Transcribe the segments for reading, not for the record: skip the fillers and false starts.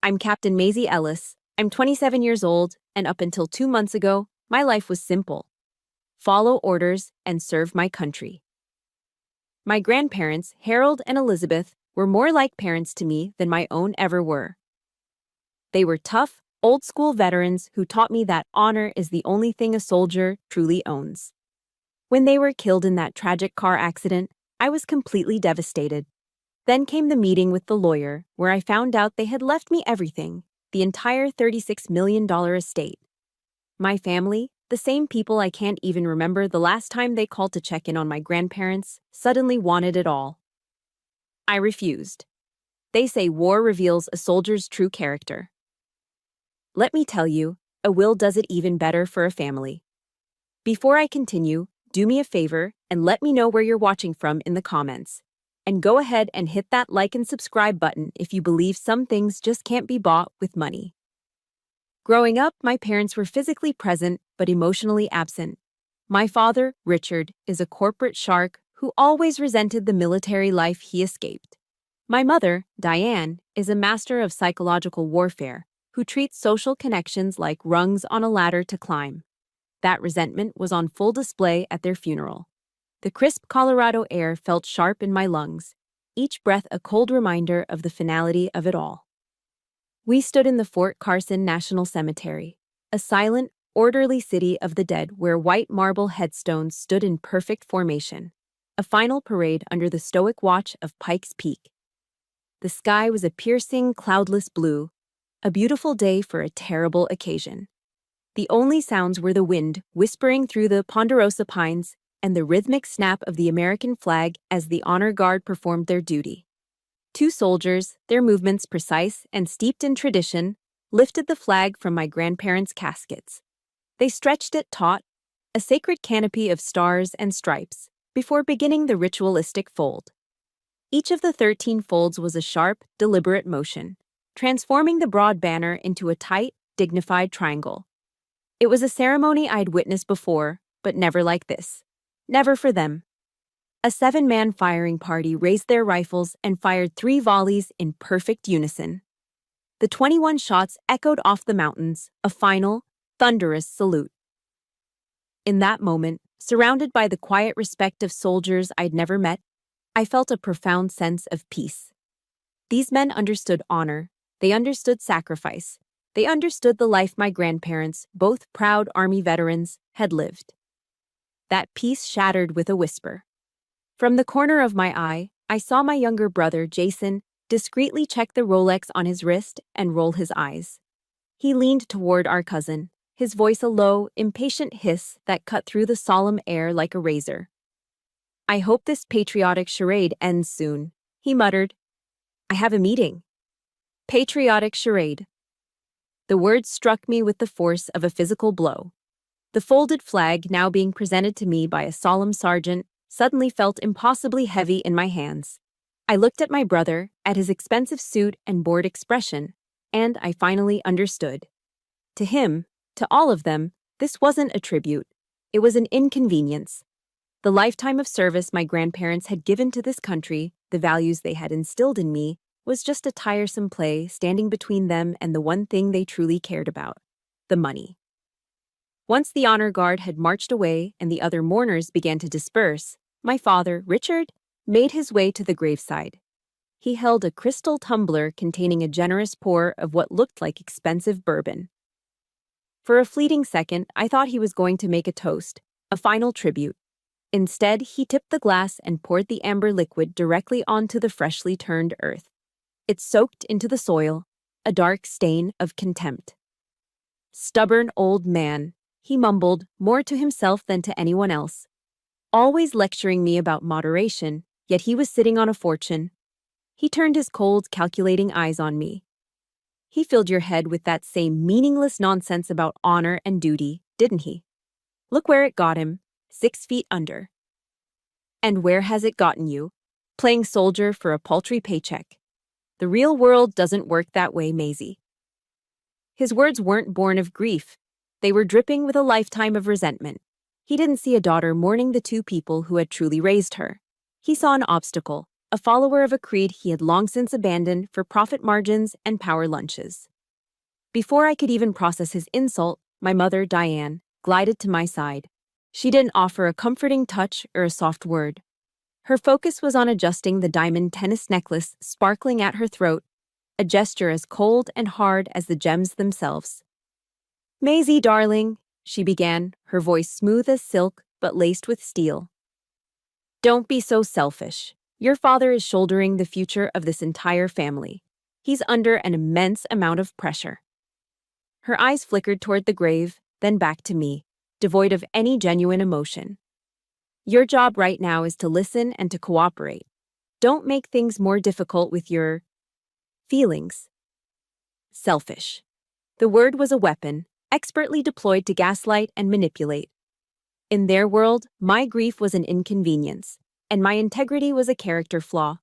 I'm Captain Maisie Ellis. I'm 27 years old, and up until 2 months ago, my life was simple: follow orders and serve my country. My grandparents, Harold and Elizabeth, were more like parents to me than my own ever were. They were tough, old-school veterans who taught me that honor is the only thing a soldier truly owns. When they were killed in that tragic car accident, I was completely devastated. Then came the meeting with the lawyer, where I found out they had left me everything, the entire $36 million estate. My family, the same people I can't even remember the last time they called to check in on my grandparents, suddenly wanted it all. I refused. They say war reveals a soldier's true character. Let me tell you, a will does it even better for a family. Before I continue, do me a favor and let me know where you're watching from in the comments. And go ahead and hit that like and subscribe button if you believe some things just can't be bought with money. Growing up, my parents were physically present but emotionally absent. My father, Richard, is a corporate shark who always resented the military life he escaped. My mother, Diane, is a master of psychological warfare who treats social connections like rungs on a ladder to climb. That resentment was on full display at their funeral. The crisp Colorado air felt sharp in my lungs, each breath a cold reminder of the finality of it all. We stood in the Fort Carson National Cemetery, a silent, orderly city of the dead where white marble headstones stood in perfect formation, a final parade under the stoic watch of Pikes Peak. The sky was a piercing, cloudless blue, a beautiful day for a terrible occasion. The only sounds were the wind whispering through the ponderosa pines and the rhythmic snap of the American flag as the honor guard performed their duty. Two soldiers, their movements precise and steeped in tradition, lifted the flag from my grandparents' caskets. They stretched it taut, a sacred canopy of stars and stripes, before beginning the ritualistic fold. Each of the 13 folds was a sharp, deliberate motion, transforming the broad banner into a tight, dignified triangle. It was a ceremony I'd witnessed before, but never like this. Never for them. A 7-man firing party raised their rifles and fired 3 volleys in perfect unison. The 21 shots echoed off the mountains, a final, thunderous salute. In that moment, surrounded by the quiet respect of soldiers I'd never met, I felt a profound sense of peace. These men understood honor, they understood sacrifice, they understood the life my grandparents, both proud Army veterans, had lived. That peace shattered with a whisper. From the corner of my eye, I saw my younger brother, Jason, discreetly check the Rolex on his wrist and roll his eyes. He leaned toward our cousin, his voice a low, impatient hiss that cut through the solemn air like a razor. "I hope this patriotic charade ends soon," he muttered. "I have a meeting." Patriotic charade. The word struck me with the force of a physical blow. The folded flag, now being presented to me by a solemn sergeant, suddenly felt impossibly heavy in my hands. I looked at my brother, at his expensive suit and bored expression, and I finally understood. To him, to all of them, this wasn't a tribute. It was an inconvenience. The lifetime of service my grandparents had given to this country, the values they had instilled in me, was just a tiresome play standing between them and the one thing they truly cared about: the money. Once the honor guard had marched away and the other mourners began to disperse, my father, Richard, made his way to the graveside. He held a crystal tumbler containing a generous pour of what looked like expensive bourbon. For a fleeting second, I thought he was going to make a toast, a final tribute. Instead, he tipped the glass and poured the amber liquid directly onto the freshly turned earth. It soaked into the soil, a dark stain of contempt. "Stubborn old man," he mumbled, more to himself than to anyone else. Always lecturing me about moderation, yet he was sitting on a fortune. He turned his cold, calculating eyes on me. "He filled your head with that same meaningless nonsense about honor and duty, didn't he? Look where it got him, 6 feet under. And where has it gotten you? Playing soldier for a paltry paycheck. The real world doesn't work that way, Maisie." His words weren't born of grief. They were dripping with a lifetime of resentment. He didn't see a daughter mourning the 2 people who had truly raised her. He saw an obstacle, a follower of a creed he had long since abandoned for profit margins and power lunches. Before I could even process his insult, my mother, Diane, glided to my side. She didn't offer a comforting touch or a soft word. Her focus was on adjusting the diamond tennis necklace sparkling at her throat, a gesture as cold and hard as the gems themselves. "Maisie, darling," she began, her voice smooth as silk but laced with steel. "Don't be so selfish. Your father is shouldering the future of this entire family. He's under an immense amount of pressure." Her eyes flickered toward the grave, then back to me, devoid of any genuine emotion. "Your job right now is to listen and to cooperate. Don't make things more difficult with your feelings." Selfish. The word was a weapon, expertly deployed to gaslight and manipulate. In their world, my grief was an inconvenience, and my integrity was a character flaw.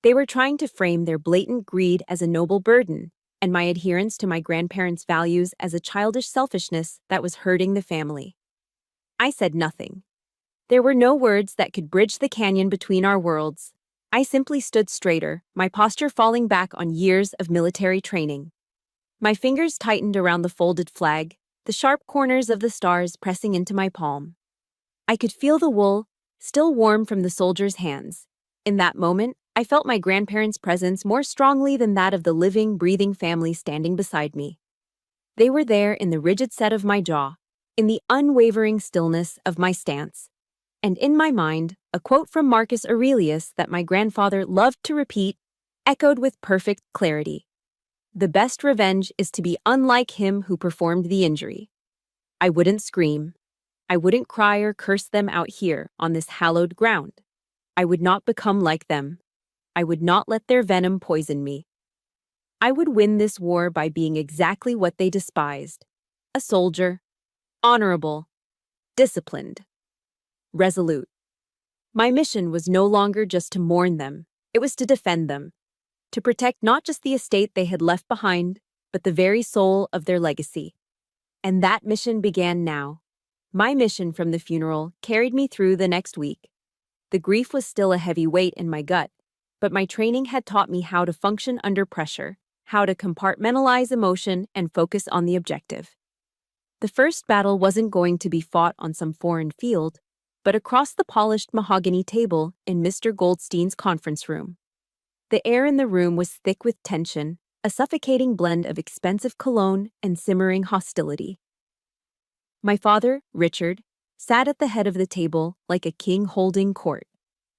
They were trying to frame their blatant greed as a noble burden, and my adherence to my grandparents' values as a childish selfishness that was hurting the family. I said nothing. There were no words that could bridge the canyon between our worlds. I simply stood straighter, my posture falling back on years of military training. My fingers tightened around the folded flag, the sharp corners of the stars pressing into my palm. I could feel the wool, still warm from the soldiers' hands. In that moment, I felt my grandparents' presence more strongly than that of the living, breathing family standing beside me. They were there in the rigid set of my jaw, in the unwavering stillness of my stance. And in my mind, a quote from Marcus Aurelius that my grandfather loved to repeat echoed with perfect clarity. "The best revenge is to be unlike him who performed the injury." I wouldn't scream. I wouldn't cry or curse them out here on this hallowed ground. I would not become like them. I would not let their venom poison me. I would win this war by being exactly what they despised: a soldier, honorable, disciplined, resolute. My mission was no longer just to mourn them, it was to defend them, to protect not just the estate they had left behind, but the very soul of their legacy. And that mission began now. My mission from the funeral carried me through the next week. The grief was still a heavy weight in my gut, but my training had taught me how to function under pressure, how to compartmentalize emotion and focus on the objective. The first battle wasn't going to be fought on some foreign field, but across the polished mahogany table in Mr. Goldstein's conference room. The air in the room was thick with tension, a suffocating blend of expensive cologne and simmering hostility. My father, Richard, sat at the head of the table like a king holding court.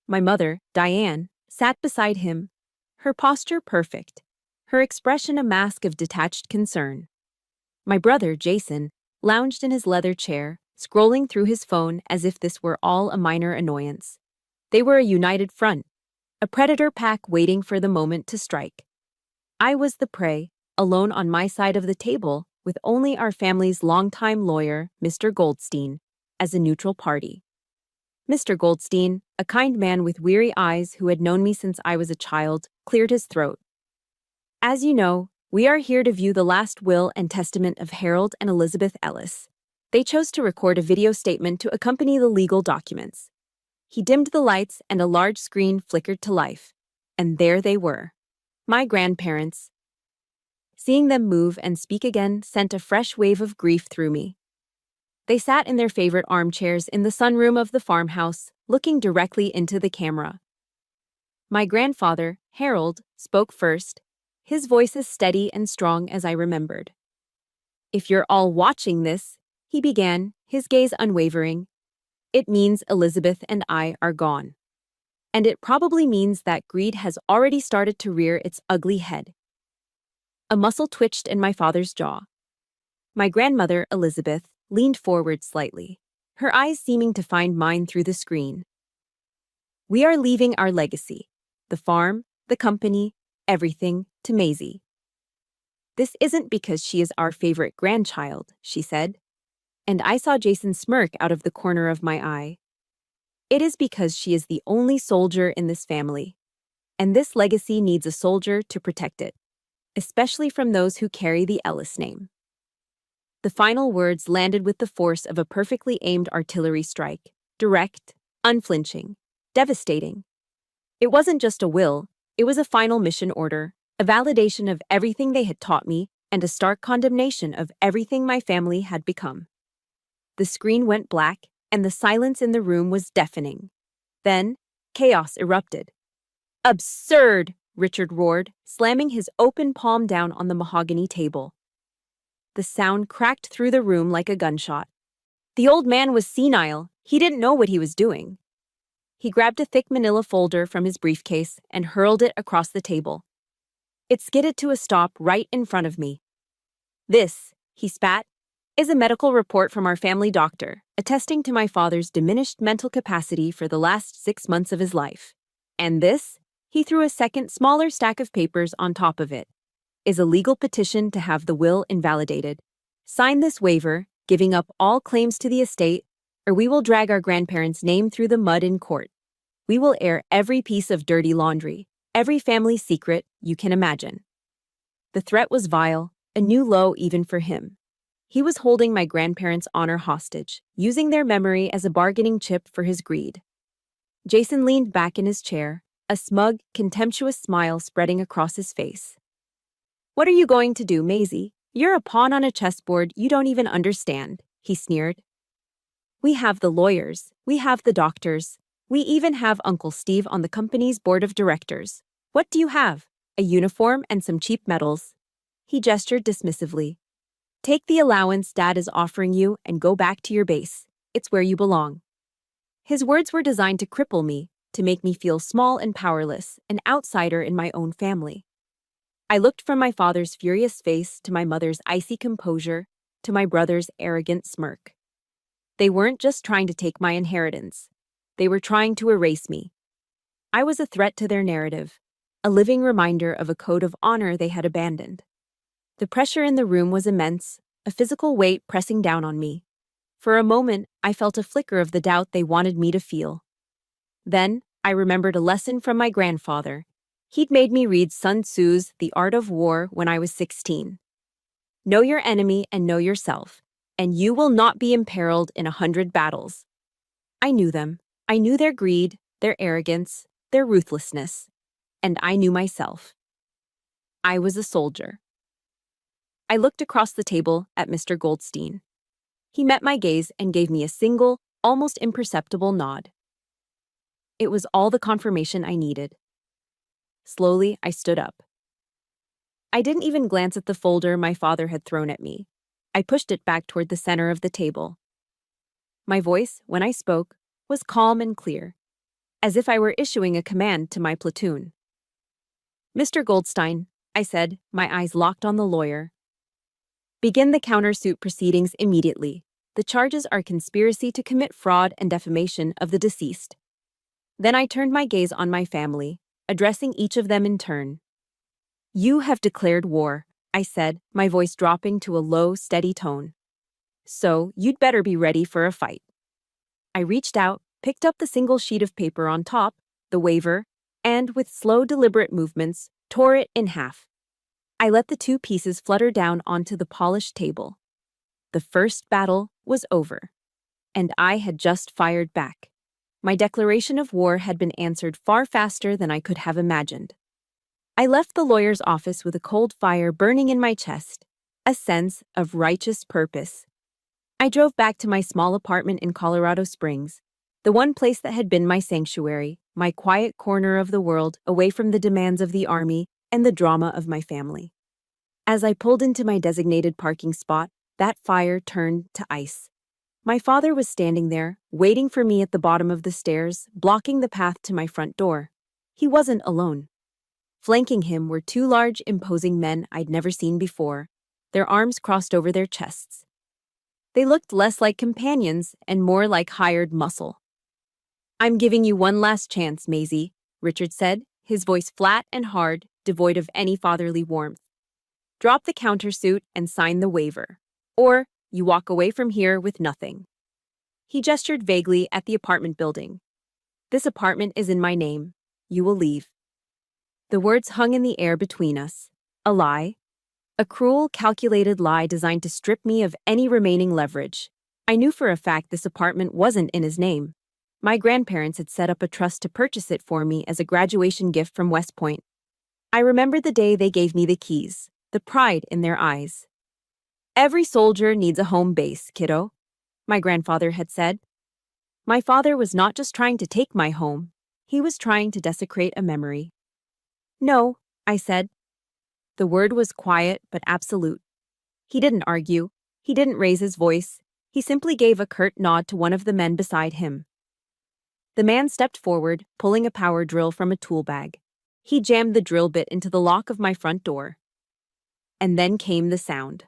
My mother, Diane, sat beside him, her posture perfect, her expression a mask of detached concern. My brother, Jason, lounged in his leather chair, scrolling through his phone as if this were all a minor annoyance. They were a united front, a predator pack waiting for the moment to strike. I was the prey, alone on my side of the table, with only our family's longtime lawyer, Mr. Goldstein, as a neutral party. Mr. Goldstein, a kind man with weary eyes who had known me since I was a child, cleared his throat. "As you know, we are here to view the last will and testament of Harold and Elizabeth Ellis." They chose to record a video statement to accompany the legal documents. He dimmed the lights and a large screen flickered to life. And there they were, my grandparents. Seeing them move and speak again sent a fresh wave of grief through me. They sat in their favorite armchairs in the sunroom of the farmhouse, looking directly into the camera. My grandfather, Harold, spoke first, his voice as steady and strong as I remembered. "If you're all watching this," he began, his gaze unwavering, "it means Elizabeth and I are gone. And it probably means that greed has already started to rear its ugly head." A muscle twitched in my father's jaw. My grandmother, Elizabeth, leaned forward slightly, her eyes seeming to find mine through the screen. "We are leaving our legacy, the farm, the company, everything, to Maisie. This isn't because she is our favorite grandchild," she said, and I saw Jason smirk out of the corner of my eye. "It is because she is the only soldier in this family, and this legacy needs a soldier to protect it, especially from those who carry the Ellis name." The final words landed with the force of a perfectly aimed artillery strike, direct, unflinching, devastating. It wasn't just a will, it was a final mission order, a validation of everything they had taught me, and a stark condemnation of everything my family had become. The screen went black, and the silence in the room was deafening. Then, chaos erupted. "Absurd!" Richard roared, slamming his open palm down on the mahogany table. The sound cracked through the room like a gunshot. The old man was senile. He didn't know what he was doing. He grabbed a thick manila folder from his briefcase and hurled it across the table. It skidded to a stop right in front of me. "This," he spat, "is a medical report from our family doctor, attesting to my father's diminished mental capacity for the last 6 months of his life. And this," he threw a second, smaller stack of papers on top of it, "is a legal petition to have the will invalidated. Sign this waiver, giving up all claims to the estate, or we will drag our grandparents' name through the mud in court. We will air every piece of dirty laundry, every family secret you can imagine." The threat was vile, a new low even for him. He was holding my grandparents' honor hostage, using their memory as a bargaining chip for his greed. Jason leaned back in his chair, a smug, contemptuous smile spreading across his face. "What are you going to do, Maisie? You're a pawn on a chessboard you don't even understand," he sneered. "We have the lawyers, we have the doctors, we even have Uncle Steve on the company's board of directors. What do you have? A uniform and some cheap medals." He gestured dismissively. "Take the allowance Dad is offering you and go back to your base. It's where you belong." His words were designed to cripple me, to make me feel small and powerless, an outsider in my own family. I looked from my father's furious face to my mother's icy composure, to my brother's arrogant smirk. They weren't just trying to take my inheritance. They were trying to erase me. I was a threat to their narrative, a living reminder of a code of honor they had abandoned. The pressure in the room was immense, a physical weight pressing down on me. For a moment, I felt a flicker of the doubt they wanted me to feel. Then, I remembered a lesson from my grandfather. He'd made me read Sun Tzu's The Art of War when I was 16. "Know your enemy and know yourself, and you will not be imperiled in 100 battles." I knew them. I knew their greed, their arrogance, their ruthlessness. And I knew myself. I was a soldier. I looked across the table at Mr. Goldstein. He met my gaze and gave me a single, almost imperceptible nod. It was all the confirmation I needed. Slowly, I stood up. I didn't even glance at the folder my father had thrown at me. I pushed it back toward the center of the table. My voice, when I spoke, was calm and clear, as if I were issuing a command to my platoon. "Mr. Goldstein," I said, my eyes locked on the lawyer. "Begin the countersuit proceedings immediately. The charges are conspiracy to commit fraud and defamation of the deceased." Then I turned my gaze on my family, addressing each of them in turn. "You have declared war," I said, my voice dropping to a low, steady tone. "So, you'd better be ready for a fight." I reached out, picked up the single sheet of paper on top, the waiver, and, with slow, deliberate movements, tore it in half. I let the 2 pieces flutter down onto the polished table. The first battle was over, and I had just fired back. My declaration of war had been answered far faster than I could have imagined. I left the lawyer's office with a cold fire burning in my chest, a sense of righteous purpose. I drove back to my small apartment in Colorado Springs, the one place that had been my sanctuary, my quiet corner of the world away from the demands of the army and the drama of my family. As I pulled into my designated parking spot, that fire turned to ice. My father was standing there, waiting for me at the bottom of the stairs, blocking the path to my front door. He wasn't alone. Flanking him were 2 large, imposing men I'd never seen before, their arms crossed over their chests. They looked less like companions and more like hired muscle. "I'm giving you one last chance, Maisie," Richard said, his voice flat and hard, devoid of any fatherly warmth. "Drop the countersuit and sign the waiver, or you walk away from here with nothing." He gestured vaguely at the apartment building. "This apartment is in my name. You will leave." The words hung in the air between us. A lie. A cruel, calculated lie designed to strip me of any remaining leverage. I knew for a fact this apartment wasn't in his name. My grandparents had set up a trust to purchase it for me as a graduation gift from West Point. I remember the day they gave me the keys, the pride in their eyes. "Every soldier needs a home base, kiddo," my grandfather had said. My father was not just trying to take my home, he was trying to desecrate a memory. "No," I said. The word was quiet but absolute. He didn't argue. He didn't raise his voice. He simply gave a curt nod to one of the men beside him. The man stepped forward, pulling a power drill from a tool bag. He jammed the drill bit into the lock of my front door. And then came the sound.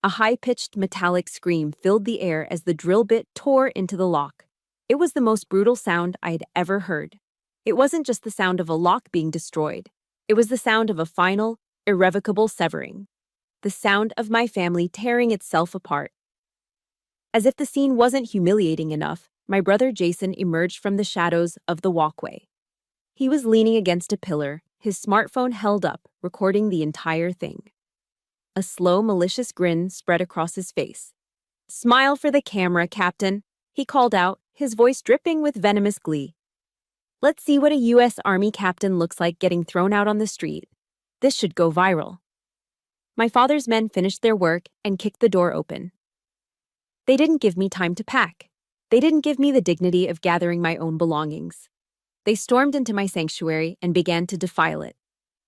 A high-pitched metallic scream filled the air as the drill bit tore into the lock. It was the most brutal sound I had ever heard. It wasn't just the sound of a lock being destroyed. It was the sound of a final, irrevocable severing. The sound of my family tearing itself apart. As if the scene wasn't humiliating enough, my brother Jason emerged from the shadows of the walkway. He was leaning against a pillar, his smartphone held up, recording the entire thing. A slow, malicious grin spread across his face. "Smile for the camera, Captain," he called out, his voice dripping with venomous glee. "Let's see what a U.S. Army captain looks like getting thrown out on the street. This should go viral." My father's men finished their work and kicked the door open. They didn't give me time to pack. They didn't give me the dignity of gathering my own belongings. They stormed into my sanctuary and began to defile it.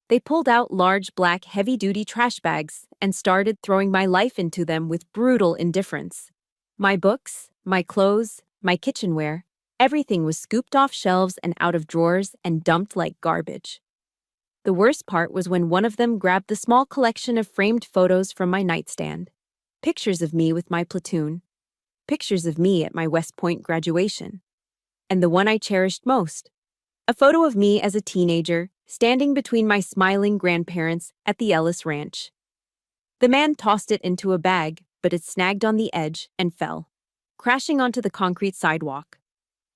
They pulled out large black heavy-duty trash bags and started throwing my life into them with brutal indifference. My books, my clothes, my kitchenware, everything was scooped off shelves and out of drawers and dumped like garbage. The worst part was when one of them grabbed the small collection of framed photos from my nightstand. Pictures of me with my platoon. Pictures of me at my West Point graduation. And the one I cherished most. A photo of me as a teenager, standing between my smiling grandparents at the Ellis Ranch. The man tossed it into a bag, but it snagged on the edge and fell, crashing onto the concrete sidewalk.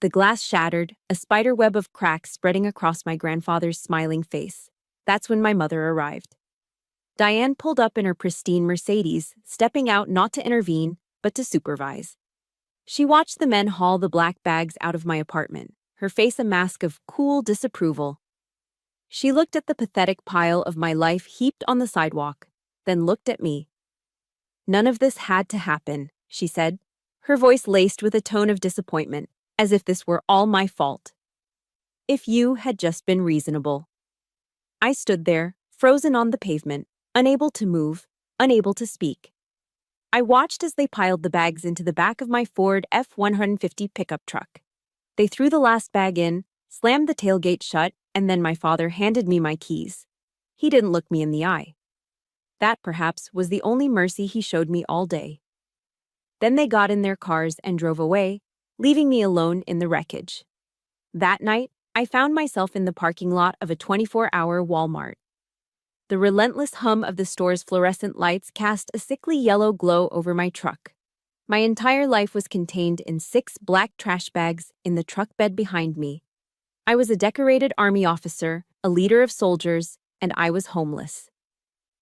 The glass shattered, a spiderweb of cracks spreading across my grandfather's smiling face. That's when my mother arrived. Diane pulled up in her pristine Mercedes, stepping out not to intervene, but to supervise. She watched the men haul the black bags out of my apartment, her face a mask of cool disapproval. She looked at the pathetic pile of my life heaped on the sidewalk, then looked at me. "None of this had to happen," she said, her voice laced with a tone of disappointment, as if this were all my fault. "If you had just been reasonable." I stood there, frozen on the pavement, unable to move, unable to speak. I watched as they piled the bags into the back of my Ford F-150 pickup truck. They threw the last bag in, slammed the tailgate shut, and then my father handed me my keys. He didn't look me in the eye. That, perhaps, was the only mercy he showed me all day. Then they got in their cars and drove away, leaving me alone in the wreckage. That night, I found myself in the parking lot of a 24-hour Walmart. The relentless hum of the store's fluorescent lights cast a sickly yellow glow over my truck. My entire life was contained in 6 black trash bags in the truck bed behind me. I was a decorated army officer, a leader of soldiers, and I was homeless.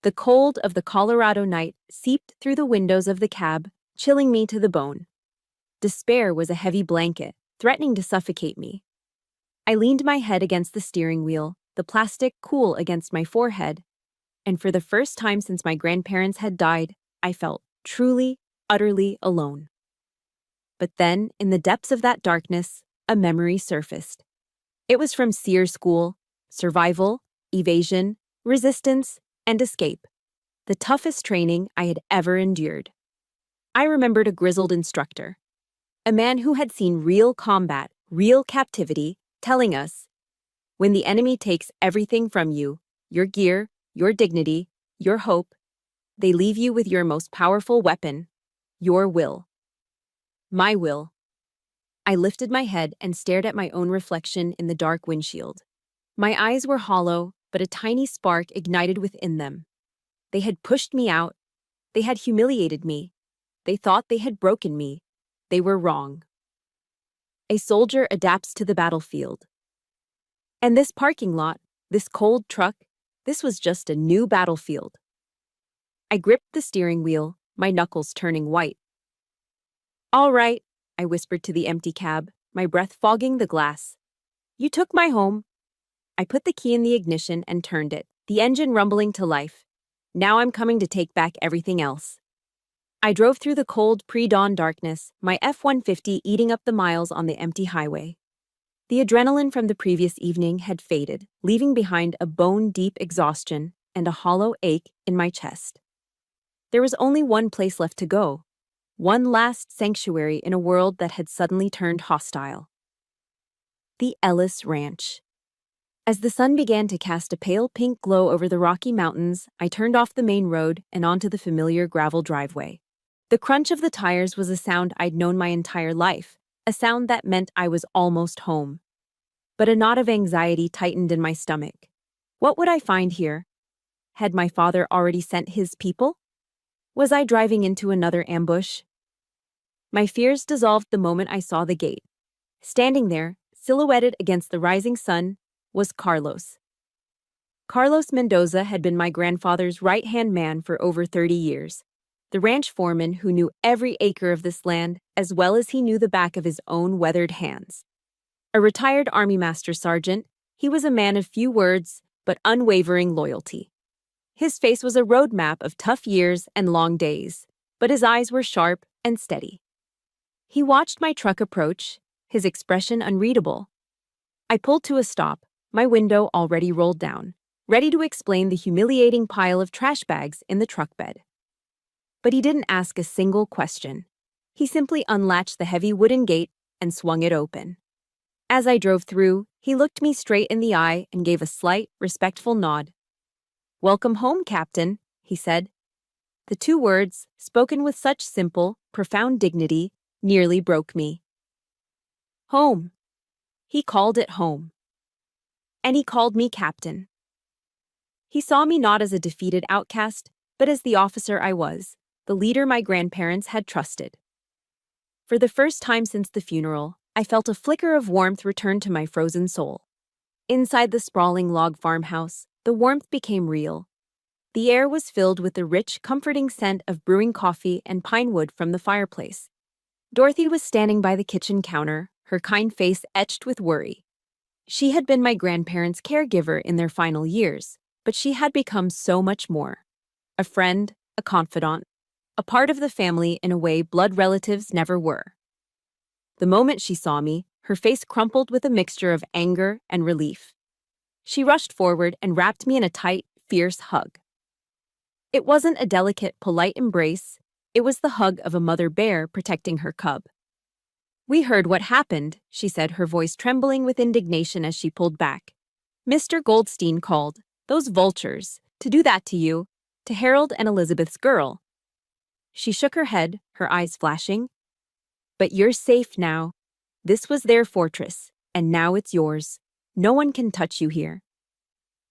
The cold of the Colorado night seeped through the windows of the cab, chilling me to the bone. Despair was a heavy blanket, threatening to suffocate me. I leaned my head against the steering wheel, the plastic cool against my forehead, and for the first time since my grandparents had died, I felt truly, utterly alone. But then, in the depths of that darkness, a memory surfaced. It was from SEER school: survival, evasion, resistance, and escape. The toughest training I had ever endured. I remembered a grizzled instructor, a man who had seen real combat, real captivity, telling us, "When the enemy takes everything from you, your gear, your dignity, your hope, they leave you with your most powerful weapon, your will." My will. I lifted my head and stared at my own reflection in the dark windshield. My eyes were hollow, but a tiny spark ignited within them. They had pushed me out. They had humiliated me. They thought they had broken me. They were wrong. A soldier adapts to the battlefield. And this parking lot, this cold truck, this was just a new battlefield. I gripped the steering wheel, my knuckles turning white. "All right," I whispered to the empty cab, my breath fogging the glass. "You took my home." I put the key in the ignition and turned it, the engine rumbling to life. "Now I'm coming to take back everything else." I drove through the cold, pre-dawn darkness, my F-150 eating up the miles on the empty highway. The adrenaline from the previous evening had faded, leaving behind a bone-deep exhaustion and a hollow ache in my chest. There was only one place left to go, one last sanctuary in a world that had suddenly turned hostile. The Ellis Ranch. As the sun began to cast a pale pink glow over the Rocky Mountains, I turned off the main road and onto the familiar gravel driveway. The crunch of the tires was a sound I'd known my entire life, a sound that meant I was almost home. But a knot of anxiety tightened in my stomach. What would I find here? Had my father already sent his people? Was I driving into another ambush? My fears dissolved the moment I saw the gate. Standing there, silhouetted against the rising sun, was Carlos. Carlos Mendoza had been my grandfather's right-hand man for over 30 years, the ranch foreman who knew every acre of this land as well as he knew the back of his own weathered hands. A retired Army Master Sergeant, he was a man of few words but unwavering loyalty. His face was a roadmap of tough years and long days, but his eyes were sharp and steady. He watched my truck approach, his expression unreadable. I pulled to a stop, my window already rolled down, ready to explain the humiliating pile of trash bags in the truck bed. But he didn't ask a single question. He simply unlatched the heavy wooden gate and swung it open. As I drove through, he looked me straight in the eye and gave a slight, respectful nod. "Welcome home, Captain," he said. The two words, spoken with such simple, profound dignity, nearly broke me. Home. He called it home. And he called me Captain. He saw me not as a defeated outcast, but as the officer I was, the leader my grandparents had trusted. For the first time since the funeral, I felt a flicker of warmth return to my frozen soul. Inside the sprawling log farmhouse, the warmth became real. The air was filled with the rich, comforting scent of brewing coffee and pine wood from the fireplace. Dorothy was standing by the kitchen counter, her kind face etched with worry. She had been my grandparents' caregiver in their final years, but she had become so much more. A friend, a confidant, a part of the family in a way blood relatives never were. The moment she saw me, her face crumpled with a mixture of anger and relief. She rushed forward and wrapped me in a tight, fierce hug. It wasn't a delicate, polite embrace. It was the hug of a mother bear protecting her cub. "We heard what happened," she said, her voice trembling with indignation as she pulled back. "Mr. Goldstein called, those vultures, to do that to you, to Harold and Elizabeth's girl." She shook her head, her eyes flashing. "But you're safe now. This was their fortress, and now it's yours. No one can touch you here."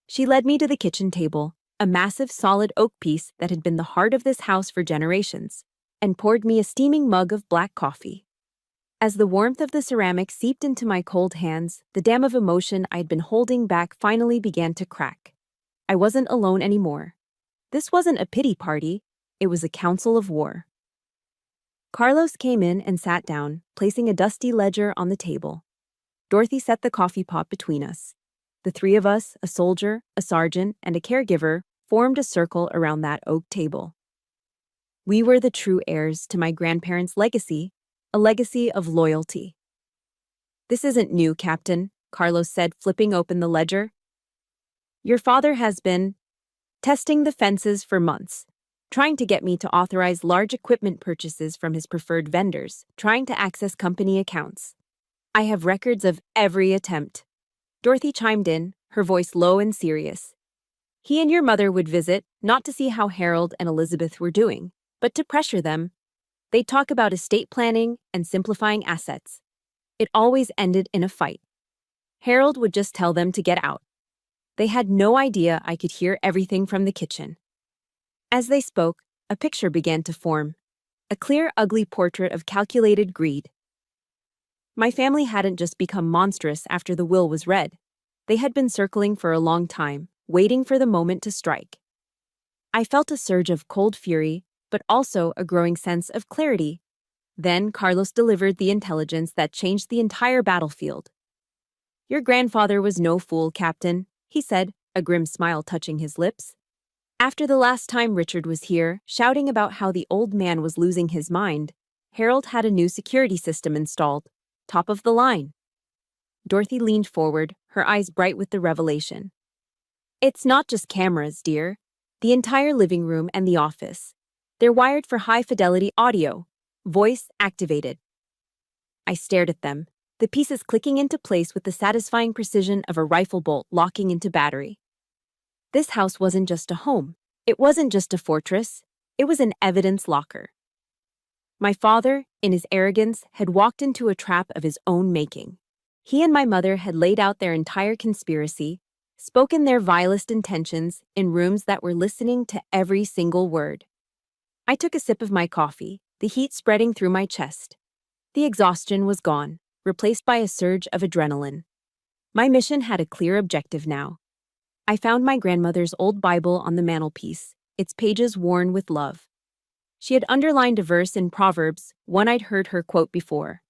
She led me to the kitchen table, a massive solid oak piece that had been the heart of this house for generations, and poured me a steaming mug of black coffee. As the warmth of the ceramic seeped into my cold hands, the dam of emotion I'd been holding back finally began to crack. I wasn't alone anymore. This wasn't a pity party, it was a council of war. Carlos came in and sat down, placing a dusty ledger on the table. Dorothy set the coffee pot between us. The three of us, a soldier, a sergeant, and a caregiver, formed a circle around that oak table. We were the true heirs to my grandparents' legacy, a legacy of loyalty. "This isn't new, Captain," Carlos said, flipping open the ledger. "Your father has been testing the fences for months, trying to get me to authorize large equipment purchases from his preferred vendors, trying to access company accounts. I have records of every attempt." Dorothy chimed in, her voice low and serious. "He and your mother would visit, not to see how Harold and Elizabeth were doing, but to pressure them. They'd talk about estate planning and simplifying assets. It always ended in a fight. Harold would just tell them to get out. They had no idea I could hear everything from the kitchen." As they spoke, a picture began to form, a clear, ugly portrait of calculated greed. My family hadn't just become monstrous after the will was read. They had been circling for a long time, waiting for the moment to strike. I felt a surge of cold fury, but also a growing sense of clarity. Then Carlos delivered the intelligence that changed the entire battlefield. "Your grandfather was no fool, Captain," he said, a grim smile touching his lips. "After the last time Richard was here, shouting about how the old man was losing his mind, Harold had a new security system installed, top of the line." Dorothy leaned forward, her eyes bright with the revelation. "It's not just cameras, dear. The entire living room and the office. They're wired for high-fidelity audio, voice-activated." I stared at them, the pieces clicking into place with the satisfying precision of a rifle bolt locking into battery. This house wasn't just a home. It wasn't just a fortress. It was an evidence locker. My father, in his arrogance, had walked into a trap of his own making. He and my mother had laid out their entire conspiracy, spoken their vilest intentions in rooms that were listening to every single word. I took a sip of my coffee, the heat spreading through my chest. The exhaustion was gone, replaced by a surge of adrenaline. My mission had a clear objective now. I found my grandmother's old Bible on the mantelpiece, its pages worn with love. She had underlined a verse in Proverbs, one I'd heard her quote before.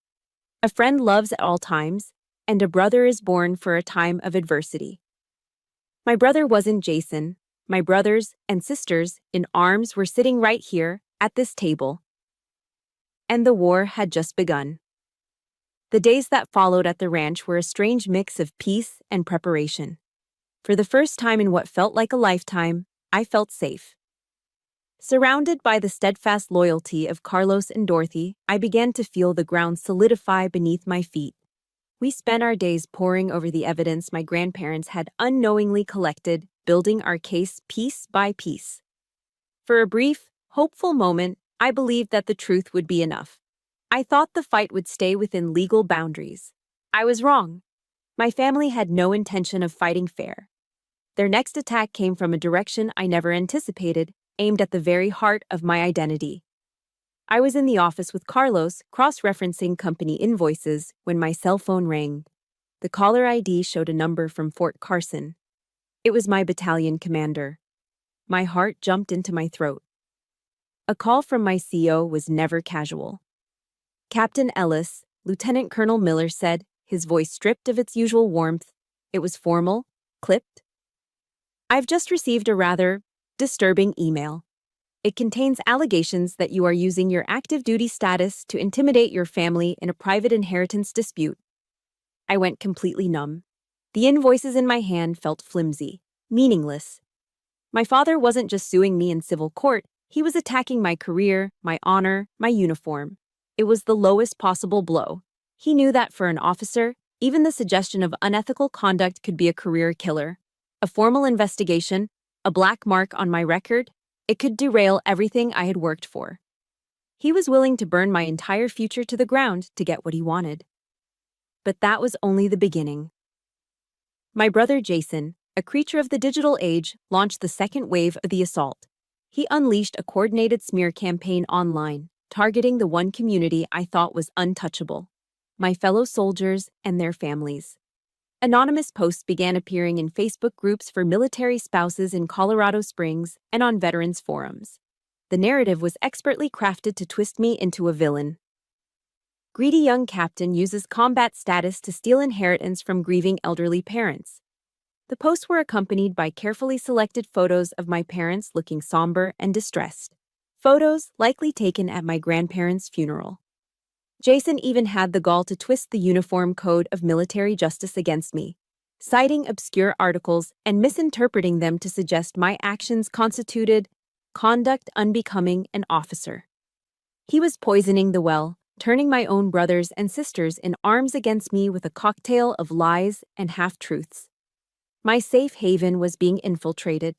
"A friend loves at all times, and a brother is born for a time of adversity." My brother wasn't Jason. My brothers and sisters in arms were sitting right here, at this table. And the war had just begun. The days that followed at the ranch were a strange mix of peace and preparation. For the first time in what felt like a lifetime, I felt safe. Surrounded by the steadfast loyalty of Carlos and Dorothy, I began to feel the ground solidify beneath my feet. We spent our days poring over the evidence my grandparents had unknowingly collected, building our case piece by piece. For a brief, hopeful moment, I believed that the truth would be enough. I thought the fight would stay within legal boundaries. I was wrong. My family had no intention of fighting fair. Their next attack came from a direction I never anticipated, aimed at the very heart of my identity. I was in the office with Carlos, cross-referencing company invoices, when my cell phone rang. The caller ID showed a number from Fort Carson. It was my battalion commander. My heart jumped into my throat. A call from my CO was never casual. "Captain Ellis," Lieutenant Colonel Miller said, his voice stripped of its usual warmth. It was formal, clipped. "I've just received a rather disturbing email. It contains allegations that you are using your active duty status to intimidate your family in a private inheritance dispute." I went completely numb. The invoices in my hand felt flimsy, meaningless. My father wasn't just suing me in civil court, he was attacking my career, my honor, my uniform. It was the lowest possible blow. He knew that for an officer, even the suggestion of unethical conduct could be a career killer. A formal investigation, a black mark on my record, it could derail everything I had worked for. He was willing to burn my entire future to the ground to get what he wanted. But that was only the beginning. My brother Jason, a creature of the digital age, launched the second wave of the assault. He unleashed a coordinated smear campaign online, targeting the one community I thought was untouchable: my fellow soldiers and their families. Anonymous posts began appearing in Facebook groups for military spouses in Colorado Springs and on veterans forums. The narrative was expertly crafted to twist me into a villain. Greedy young captain uses combat status to steal inheritance from grieving elderly parents. The posts were accompanied by carefully selected photos of my parents looking somber and distressed. Photos likely taken at my grandparents' funeral. Jason even had the gall to twist the uniform code of military justice against me, citing obscure articles and misinterpreting them to suggest my actions constituted conduct unbecoming an officer. He was poisoning the well, turning my own brothers and sisters in arms against me with a cocktail of lies and half-truths. My safe haven was being infiltrated.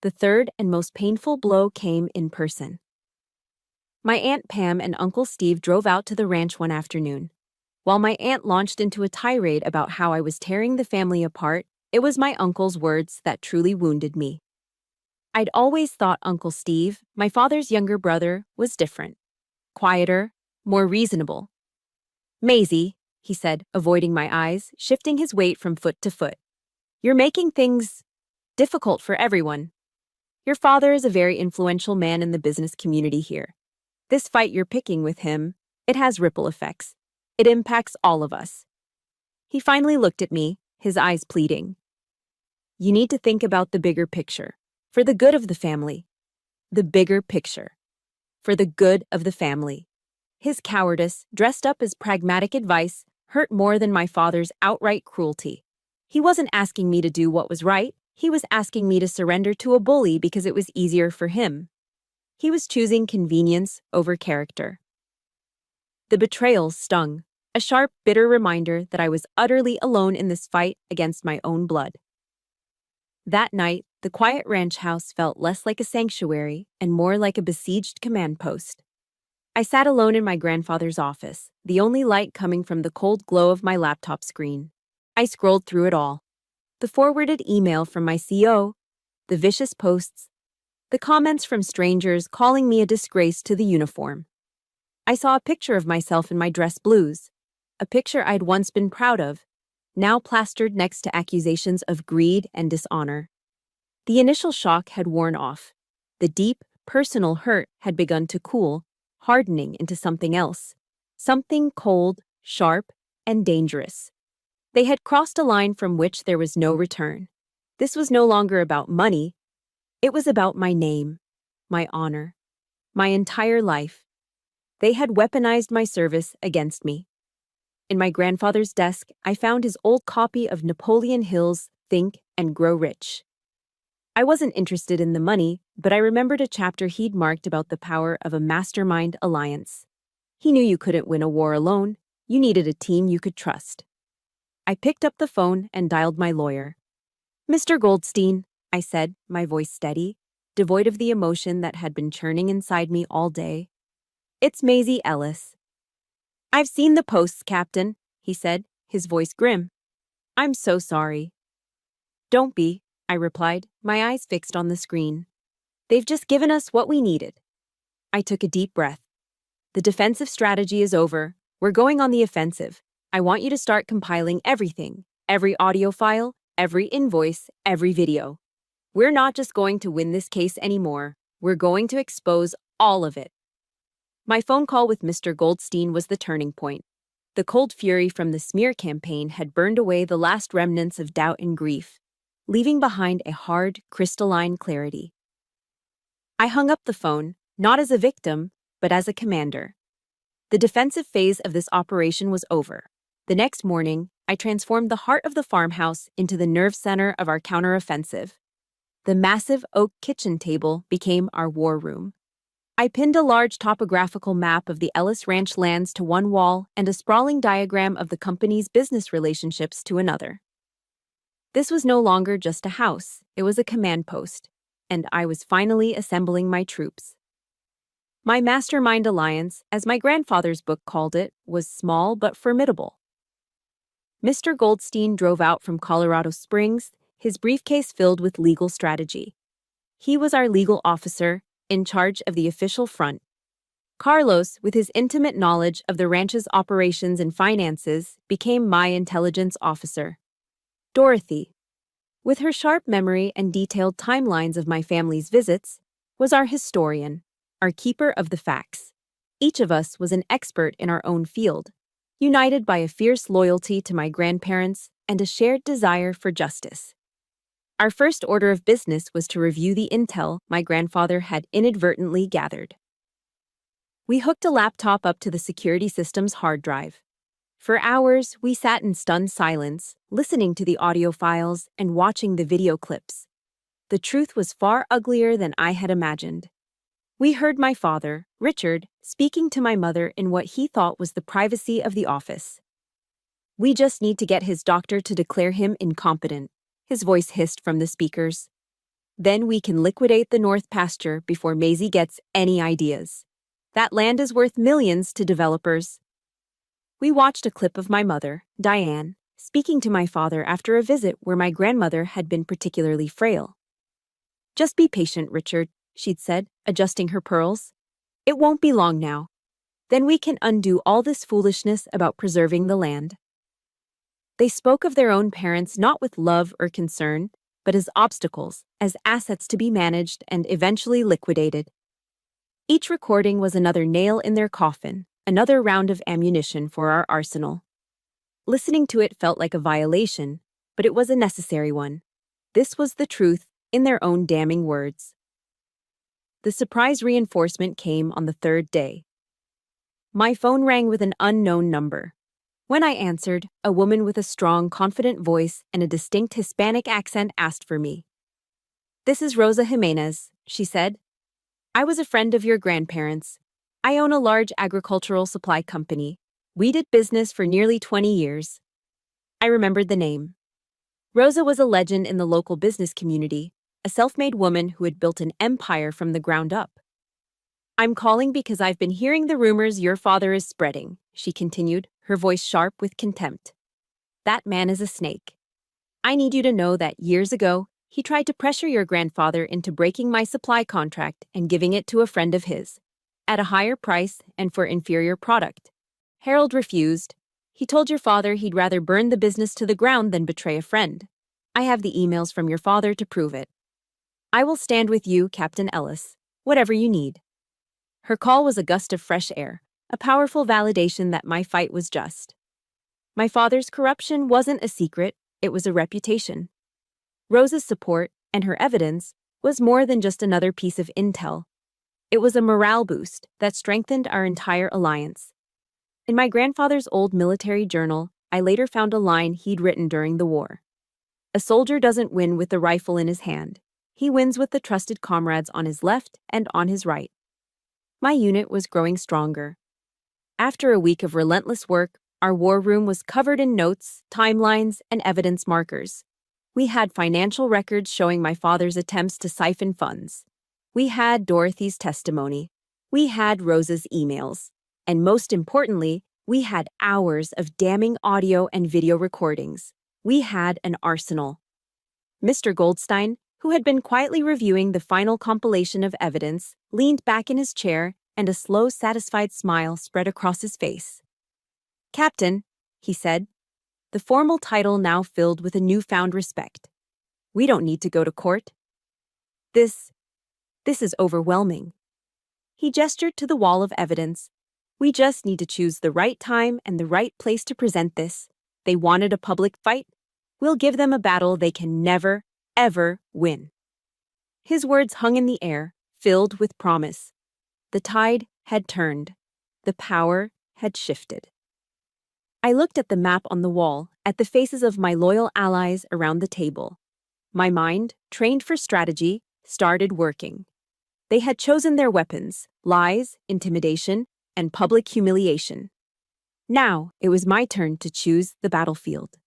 The third and most painful blow came in person. My Aunt Pam and Uncle Steve drove out to the ranch one afternoon. While my aunt launched into a tirade about how I was tearing the family apart, it was my uncle's words that truly wounded me. I'd always thought Uncle Steve, my father's younger brother, was different. Quieter, more reasonable. "Maisie," he said, avoiding my eyes, shifting his weight from foot to foot. "You're making things difficult for everyone. Your father is a very influential man in the business community here. This fight you're picking with him, It has ripple effects. It impacts all of us. He finally looked at me, his eyes pleading. You need to think about the bigger picture. For the good of the family. The bigger picture. For the good of the family. His cowardice, dressed up as pragmatic advice, hurt more than my father's outright cruelty. He wasn't asking me to do what was right. He was asking me to surrender to a bully because it was easier for him. He was choosing convenience over character. The betrayal stung, a sharp, bitter reminder that I was utterly alone in this fight against my own blood. That night, the quiet ranch house felt less like a sanctuary and more like a besieged command post. I sat alone in my grandfather's office, the only light coming from the cold glow of my laptop screen. I scrolled through it all. The forwarded email from my CO, the vicious posts, the comments from strangers calling me a disgrace to the uniform. I saw a picture of myself in my dress blues, a picture I'd once been proud of, now plastered next to accusations of greed and dishonor. The initial shock had worn off. The deep, personal hurt had begun to cool, hardening into something else. Something cold, sharp, and dangerous. They had crossed a line from which there was no return. This was no longer about money. It was about my name, my honor, my entire life. They had weaponized my service against me. In my grandfather's desk, I found his old copy of Napoleon Hill's Think and Grow Rich. I wasn't interested in the money, but I remembered a chapter he'd marked about the power of a mastermind alliance. He knew you couldn't win a war alone. You needed a team you could trust. I picked up the phone and dialed my lawyer. Mr. Goldstein, I said, my voice steady, devoid of the emotion that had been churning inside me all day. It's Maisie Ellis. I've seen the posts, Captain, he said, his voice grim. I'm so sorry. Don't be, I replied, my eyes fixed on the screen. They've just given us what we needed. I took a deep breath. The defensive strategy is over. We're going on the offensive. I want you to start compiling everything, every audio file, every invoice, every video. We're not just going to win this case anymore. We're going to expose all of it. My phone call with Mr. Goldstein was the turning point. The cold fury from the smear campaign had burned away the last remnants of doubt and grief, leaving behind a hard, crystalline clarity. I hung up the phone, not as a victim, but as a commander. The defensive phase of this operation was over. The next morning, I transformed the heart of the farmhouse into the nerve center of our counteroffensive. The massive oak kitchen table became our war room. I pinned a large topographical map of the Ellis Ranch lands to one wall and a sprawling diagram of the company's business relationships to another. This was no longer just a house, it was a command post, and I was finally assembling my troops. My mastermind alliance, as my grandfather's book called it, was small but formidable. Mr. Goldstein drove out from Colorado Springs, his briefcase filled with legal strategy. He was our legal officer, in charge of the official front. Carlos, with his intimate knowledge of the ranch's operations and finances, became my intelligence officer. Dorothy, with her sharp memory and detailed timelines of my family's visits, was our historian, our keeper of the facts. Each of us was an expert in our own field, united by a fierce loyalty to my grandparents and a shared desire for justice. Our first order of business was to review the intel my grandfather had inadvertently gathered. We hooked a laptop up to the security system's hard drive. For hours, we sat in stunned silence, listening to the audio files and watching the video clips. The truth was far uglier than I had imagined. We heard my father, Richard, speaking to my mother in what he thought was the privacy of the office. We just need to get his doctor to declare him incompetent, his voice hissed from the speakers. Then we can liquidate the North Pasture before Maisie gets any ideas. That land is worth millions to developers. We watched a clip of my mother, Diane, speaking to my father after a visit where my grandmother had been particularly frail. Just be patient, Richard, she'd said, adjusting her pearls. It won't be long now. Then we can undo all this foolishness about preserving the land. They spoke of their own parents not with love or concern, but as obstacles, as assets to be managed and eventually liquidated. Each recording was another nail in their coffin, another round of ammunition for our arsenal. Listening to it felt like a violation, but it was a necessary one. This was the truth in their own damning words. The surprise reinforcement came on the third day. My phone rang with an unknown number. When I answered, a woman with a strong, confident voice and a distinct Hispanic accent asked for me. "This is Rosa Jimenez," she said. "I was a friend of your grandparents. I own a large agricultural supply company. We did business for nearly 20 years. I remembered the name. Rosa was a legend in the local business community, a self-made woman who had built an empire from the ground up. "I'm calling because I've been hearing the rumors your father is spreading," she continued, her voice sharp with contempt. "That man is a snake. I need you to know that years ago, he tried to pressure your grandfather into breaking my supply contract and giving it to a friend of his, at a higher price and for inferior product. Harold refused. He told your father he'd rather burn the business to the ground than betray a friend. I have the emails from your father to prove it. I will stand with you, Captain Ellis, whatever you need." Her call was a gust of fresh air, a powerful validation that my fight was just. My father's corruption wasn't a secret, it was a reputation. Rosa's support, and her evidence, was more than just another piece of intel. It was a morale boost that strengthened our entire alliance. In my grandfather's old military journal, I later found a line he'd written during the war. "A soldier doesn't win with the rifle in his hand. He wins with the trusted comrades on his left and on his right." My unit was growing stronger. After a week of relentless work, our war room was covered in notes, timelines, and evidence markers. We had financial records showing my father's attempts to siphon funds. We had Dorothy's testimony. We had Rosa's emails. And most importantly, we had hours of damning audio and video recordings. We had an arsenal. Mr. Goldstein, who had been quietly reviewing the final compilation of evidence, leaned back in his chair and a slow, satisfied smile spread across his face. "Captain," he said, the formal title now filled with a newfound respect. "We don't need to go to court. This is overwhelming." He gestured to the wall of evidence. "We just need to choose the right time and the right place to present this. They wanted a public fight. We'll give them a battle they can never, ever win." His words hung in the air, filled with promise. The tide had turned. The power had shifted. I looked at the map on the wall, at the faces of my loyal allies around the table. My mind, trained for strategy, started working. They had chosen their weapons: lies, intimidation, and public humiliation. Now it was my turn to choose the battlefield.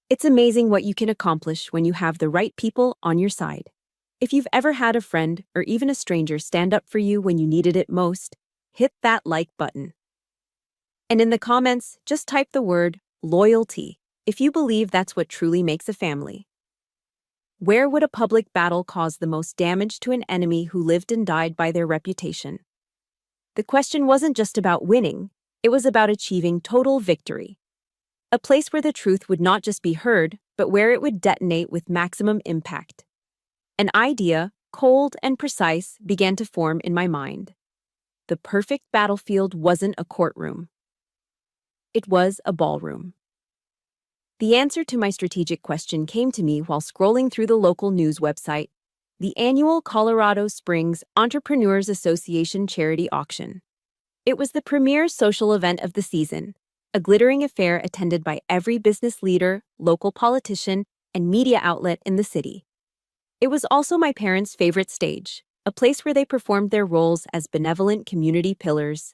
It's amazing what you can accomplish when you have the right people on your side. If you've ever had a friend or even a stranger stand up for you when you needed it most, hit that like button. And in the comments, just type the word loyalty if you believe that's what truly makes a family. Where would a public battle cause the most damage to an enemy who lived and died by their reputation? The question wasn't just about winning, it was about achieving total victory. A place where the truth would not just be heard, but where it would detonate with maximum impact. An idea, cold and precise, began to form in my mind. The perfect battlefield wasn't a courtroom. It was a ballroom. The answer to my strategic question came to me while scrolling through the local news website, the annual Colorado Springs Entrepreneurs Association charity auction. It was the premier social event of the season, a glittering affair attended by every business leader, local politician, and media outlet in the city. It was also my parents' favorite stage, a place where they performed their roles as benevolent community pillars.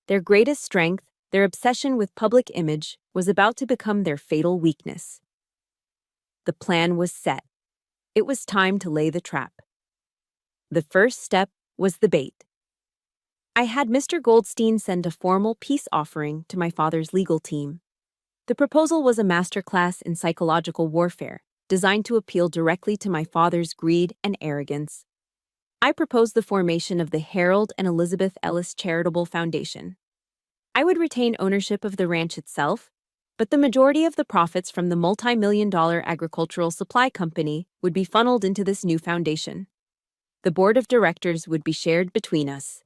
Their greatest strength, their obsession with public image, was about to become their fatal weakness. The plan was set. It was time to lay the trap. The first step was the bait. I had Mr. Goldstein send a formal peace offering to my father's legal team. The proposal was a masterclass in psychological warfare, designed to appeal directly to my father's greed and arrogance. I proposed the formation of the Harold and Elizabeth Ellis Charitable Foundation. I would retain ownership of the ranch itself, but the majority of the profits from the multi-million-dollar agricultural supply company would be funneled into this new foundation. The board of directors would be shared between us.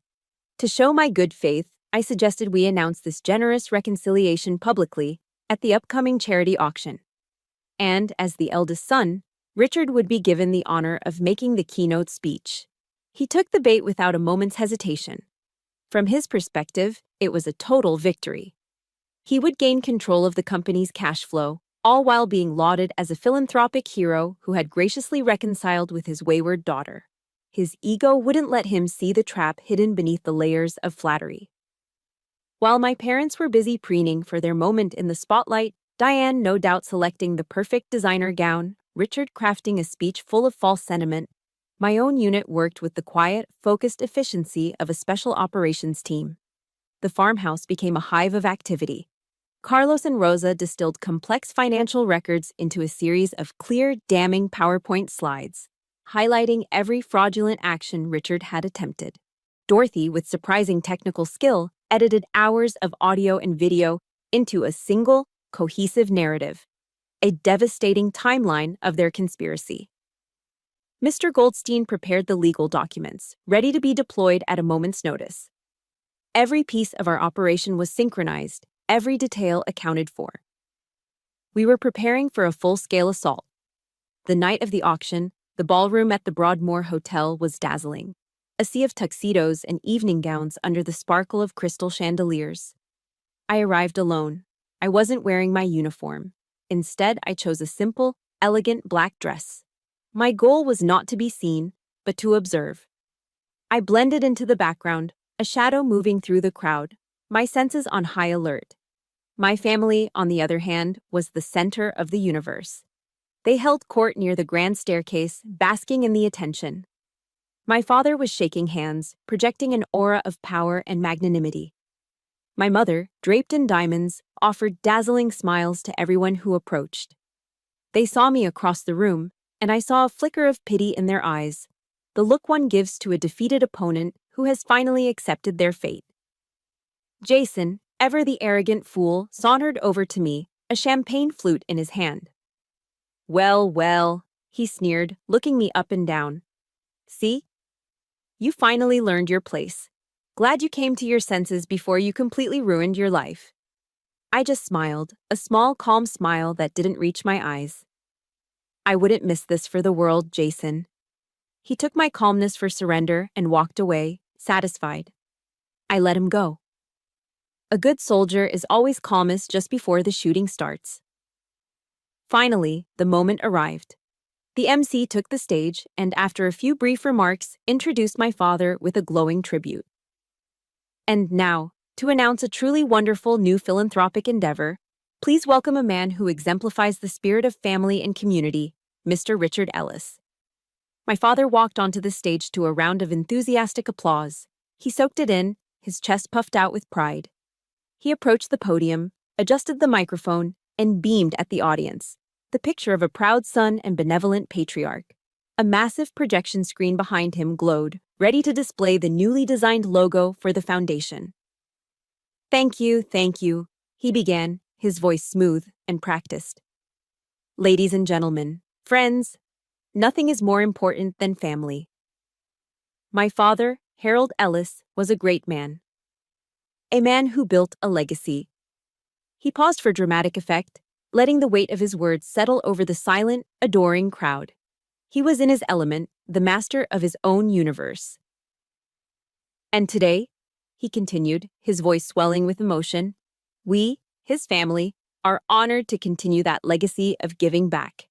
To show my good faith, I suggested we announce this generous reconciliation publicly at the upcoming charity auction. And, as the eldest son, Richard would be given the honor of making the keynote speech. He took the bait without a moment's hesitation. From his perspective, it was a total victory. He would gain control of the company's cash flow, all while being lauded as a philanthropic hero who had graciously reconciled with his wayward daughter. His ego wouldn't let him see the trap hidden beneath the layers of flattery. While my parents were busy preening for their moment in the spotlight, Diane no doubt selecting the perfect designer gown, Richard crafting a speech full of false sentiment, my own unit worked with the quiet, focused efficiency of a special operations team. The farmhouse became a hive of activity. Carlos and Rosa distilled complex financial records into a series of clear, damning PowerPoint slides, highlighting every fraudulent action Richard had attempted. Dorothy, with surprising technical skill, edited hours of audio and video into a single, cohesive narrative, a devastating timeline of their conspiracy. Mr. Goldstein prepared the legal documents, ready to be deployed at a moment's notice. Every piece of our operation was synchronized, every detail accounted for. We were preparing for a full-scale assault. The night of the auction, the ballroom at the Broadmoor Hotel was dazzling. A sea of tuxedos and evening gowns under the sparkle of crystal chandeliers. I arrived alone. I wasn't wearing my uniform. Instead, I chose a simple, elegant black dress. My goal was not to be seen, but to observe. I blended into the background, a shadow moving through the crowd, my senses on high alert. My family, on the other hand, was the center of the universe. They held court near the grand staircase, basking in the attention. My father was shaking hands, projecting an aura of power and magnanimity. My mother, draped in diamonds, offered dazzling smiles to everyone who approached. They saw me across the room, and I saw a flicker of pity in their eyes, the look one gives to a defeated opponent who has finally accepted their fate. Jason, ever the arrogant fool, sauntered over to me, a champagne flute in his hand. "Well, well," he sneered, looking me up and down. "See? You finally learned your place. Glad you came to your senses before you completely ruined your life." I just smiled, a small, calm smile that didn't reach my eyes. "I wouldn't miss this for the world, Jason." He took my calmness for surrender and walked away, satisfied. I let him go. A good soldier is always calmest just before the shooting starts. Finally, the moment arrived. The MC took the stage and, after a few brief remarks, introduced my father with a glowing tribute. And now, to announce a truly wonderful new philanthropic endeavor, please welcome a man who exemplifies the spirit of family and community, Mr. Richard Ellis. My father walked onto the stage to a round of enthusiastic applause. He soaked it in, his chest puffed out with pride. He approached the podium, adjusted the microphone, and beamed at the audience, the picture of a proud son and benevolent patriarch. A massive projection screen behind him glowed, ready to display the newly designed logo for the foundation. Thank you," he began, his voice smooth and practiced. "Ladies and gentlemen, friends, nothing is more important than family. My father, Harold Ellis, was a great man. A man who built a legacy." He paused for dramatic effect, letting the weight of his words settle over the silent, adoring crowd. He was in his element, the master of his own universe. "And today," he continued, his voice swelling with emotion, "we, his family, are honored to continue that legacy of giving back."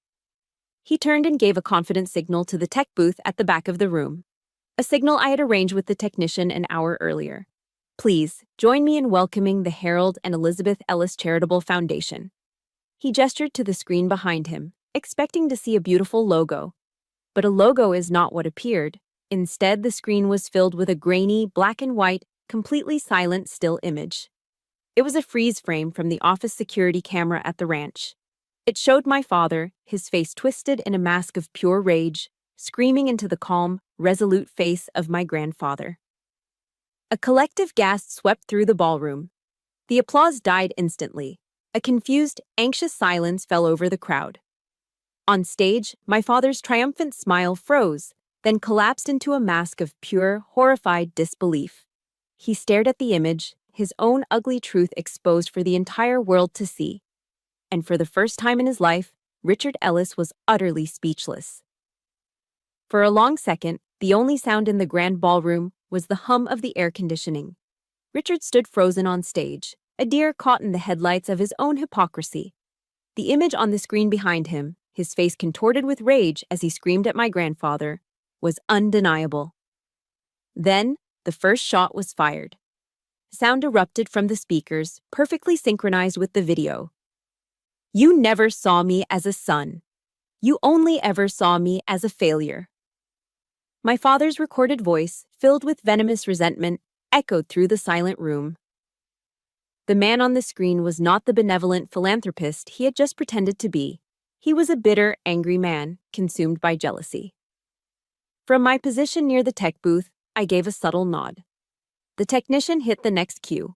He turned and gave a confident signal to the tech booth at the back of the room, a signal I had arranged with the technician an hour earlier. "Please, join me in welcoming the Harold and Elizabeth Ellis Charitable Foundation." He gestured to the screen behind him, expecting to see a beautiful logo. But a logo is not what appeared. Instead, the screen was filled with a grainy, black and white, completely silent still image. It was a freeze frame from the office security camera at the ranch. It showed my father, his face twisted in a mask of pure rage, screaming into the calm, resolute face of my grandfather. A collective gasp swept through the ballroom. The applause died instantly. A confused, anxious silence fell over the crowd. On stage, my father's triumphant smile froze, then collapsed into a mask of pure, horrified disbelief. He stared at the image, his own ugly truth exposed for the entire world to see. And for the first time in his life, Richard Ellis was utterly speechless. For a long second, the only sound in the grand ballroom was the hum of the air conditioning. Richard stood frozen on stage, a deer caught in the headlights of his own hypocrisy. The image on the screen behind him, his face contorted with rage as he screamed at my grandfather, was undeniable. Then, the first shot was fired. Sound erupted from the speakers, perfectly synchronized with the video. "You never saw me as a son. You only ever saw me as a failure." My father's recorded voice, filled with venomous resentment, echoed through the silent room. The man on the screen was not the benevolent philanthropist he had just pretended to be. He was a bitter, angry man, consumed by jealousy. From my position near the tech booth, I gave a subtle nod. The technician hit the next cue.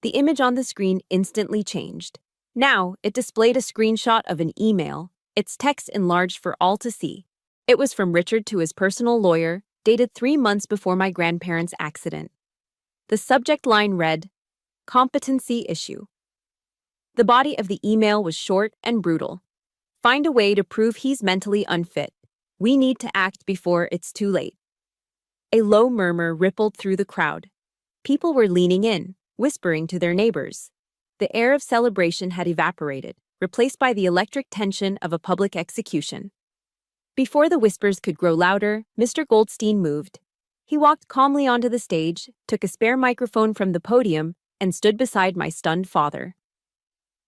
The image on the screen instantly changed. Now, it displayed a screenshot of an email, its text enlarged for all to see. It was from Richard to his personal lawyer, dated 3 months before my grandparents' accident. The subject line read, "Competency issue." The body of the email was short and brutal. "Find a way to prove he's mentally unfit. We need to act before it's too late." A low murmur rippled through the crowd. People were leaning in, whispering to their neighbors. The air of celebration had evaporated, replaced by the electric tension of a public execution. Before the whispers could grow louder, Mr. Goldstein moved. He walked calmly onto the stage, took a spare microphone from the podium, and stood beside my stunned father.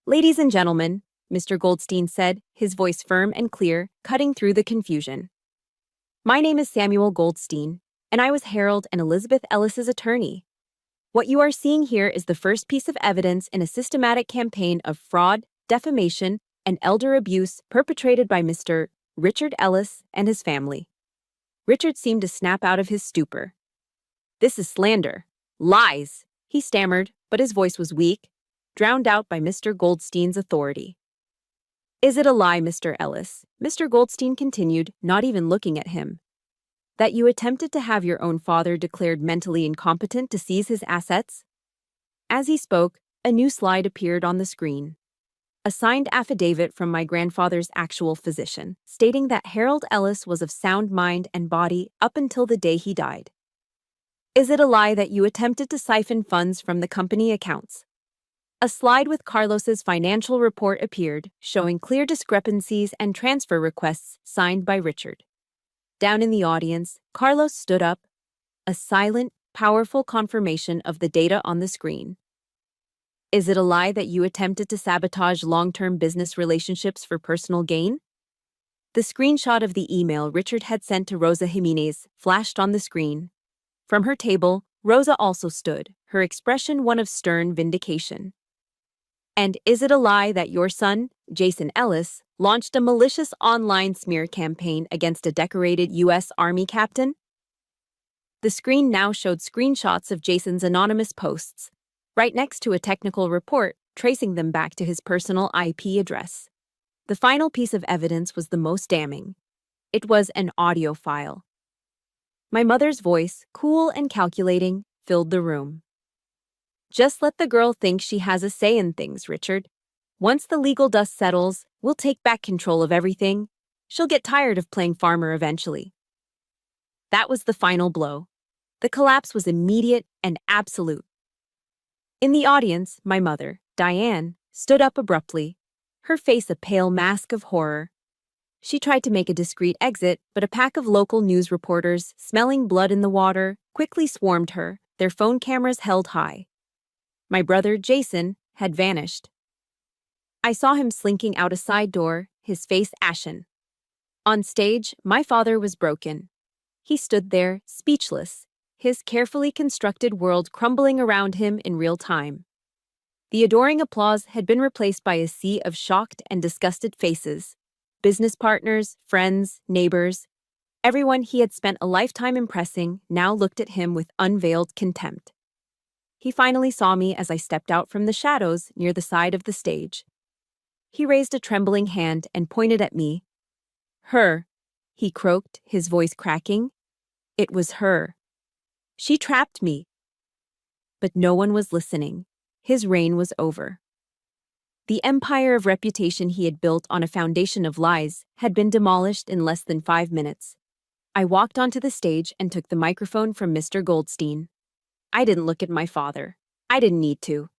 "Ladies and gentlemen," Mr. Goldstein said, his voice firm and clear, cutting through the confusion. "My name is Samuel Goldstein, and I was Harold and Elizabeth Ellis's attorney. What you are seeing here is the first piece of evidence in a systematic campaign of fraud, defamation, and elder abuse perpetrated by Mr. Richard Ellis and his family." Richard seemed to snap out of his stupor. "This is slander. Lies," he stammered, but his voice was weak, drowned out by Mr. Goldstein's authority. "Is it a lie, Mr. Ellis?" Mr. Goldstein continued, not even looking at him. "That you attempted to have your own father declared mentally incompetent to seize his assets?" As he spoke, a new slide appeared on the screen. A signed affidavit from my grandfather's actual physician, stating that Harold Ellis was of sound mind and body up until the day he died. "Is it a lie that you attempted to siphon funds from the company accounts?" A slide with Carlos's financial report appeared, showing clear discrepancies and transfer requests signed by Richard. Down in the audience, Carlos stood up, a silent, powerful confirmation of the data on the screen. "Is it a lie that you attempted to sabotage long-term business relationships for personal gain?" The screenshot of the email Richard had sent to Rosa Jimenez flashed on the screen. From her table, Rosa also stood, her expression one of stern vindication. "And is it a lie that your son, Jason Ellis, launched a malicious online smear campaign against a decorated U.S. Army captain?" The screen now showed screenshots of Jason's anonymous posts, right next to a technical report tracing them back to his personal IP address. The final piece of evidence was the most damning. It was an audio file. My mother's voice, cool and calculating, filled the room. "Just let the girl think she has a say in things, Richard. Once the legal dust settles, we'll take back control of everything. She'll get tired of playing farmer eventually." That was the final blow. The collapse was immediate and absolute. In the audience, my mother, Diane, stood up abruptly, her face a pale mask of horror. She tried to make a discreet exit, but a pack of local news reporters, smelling blood in the water, quickly swarmed her, their phone cameras held high. My brother, Jason, had vanished. I saw him slinking out a side door, his face ashen. On stage, my father was broken. He stood there, speechless, his carefully constructed world crumbling around him in real time. The adoring applause had been replaced by a sea of shocked and disgusted faces. Business partners, friends, neighbors, everyone he had spent a lifetime impressing now looked at him with unveiled contempt. He finally saw me as I stepped out from the shadows near the side of the stage. He raised a trembling hand and pointed at me. "Her," he croaked, his voice cracking. "It was her. She trapped me." But no one was listening. His reign was over. The empire of reputation he had built on a foundation of lies had been demolished in less than 5 minutes. I walked onto the stage and took the microphone from Mr. Goldstein. I didn't look at my father. I didn't need to.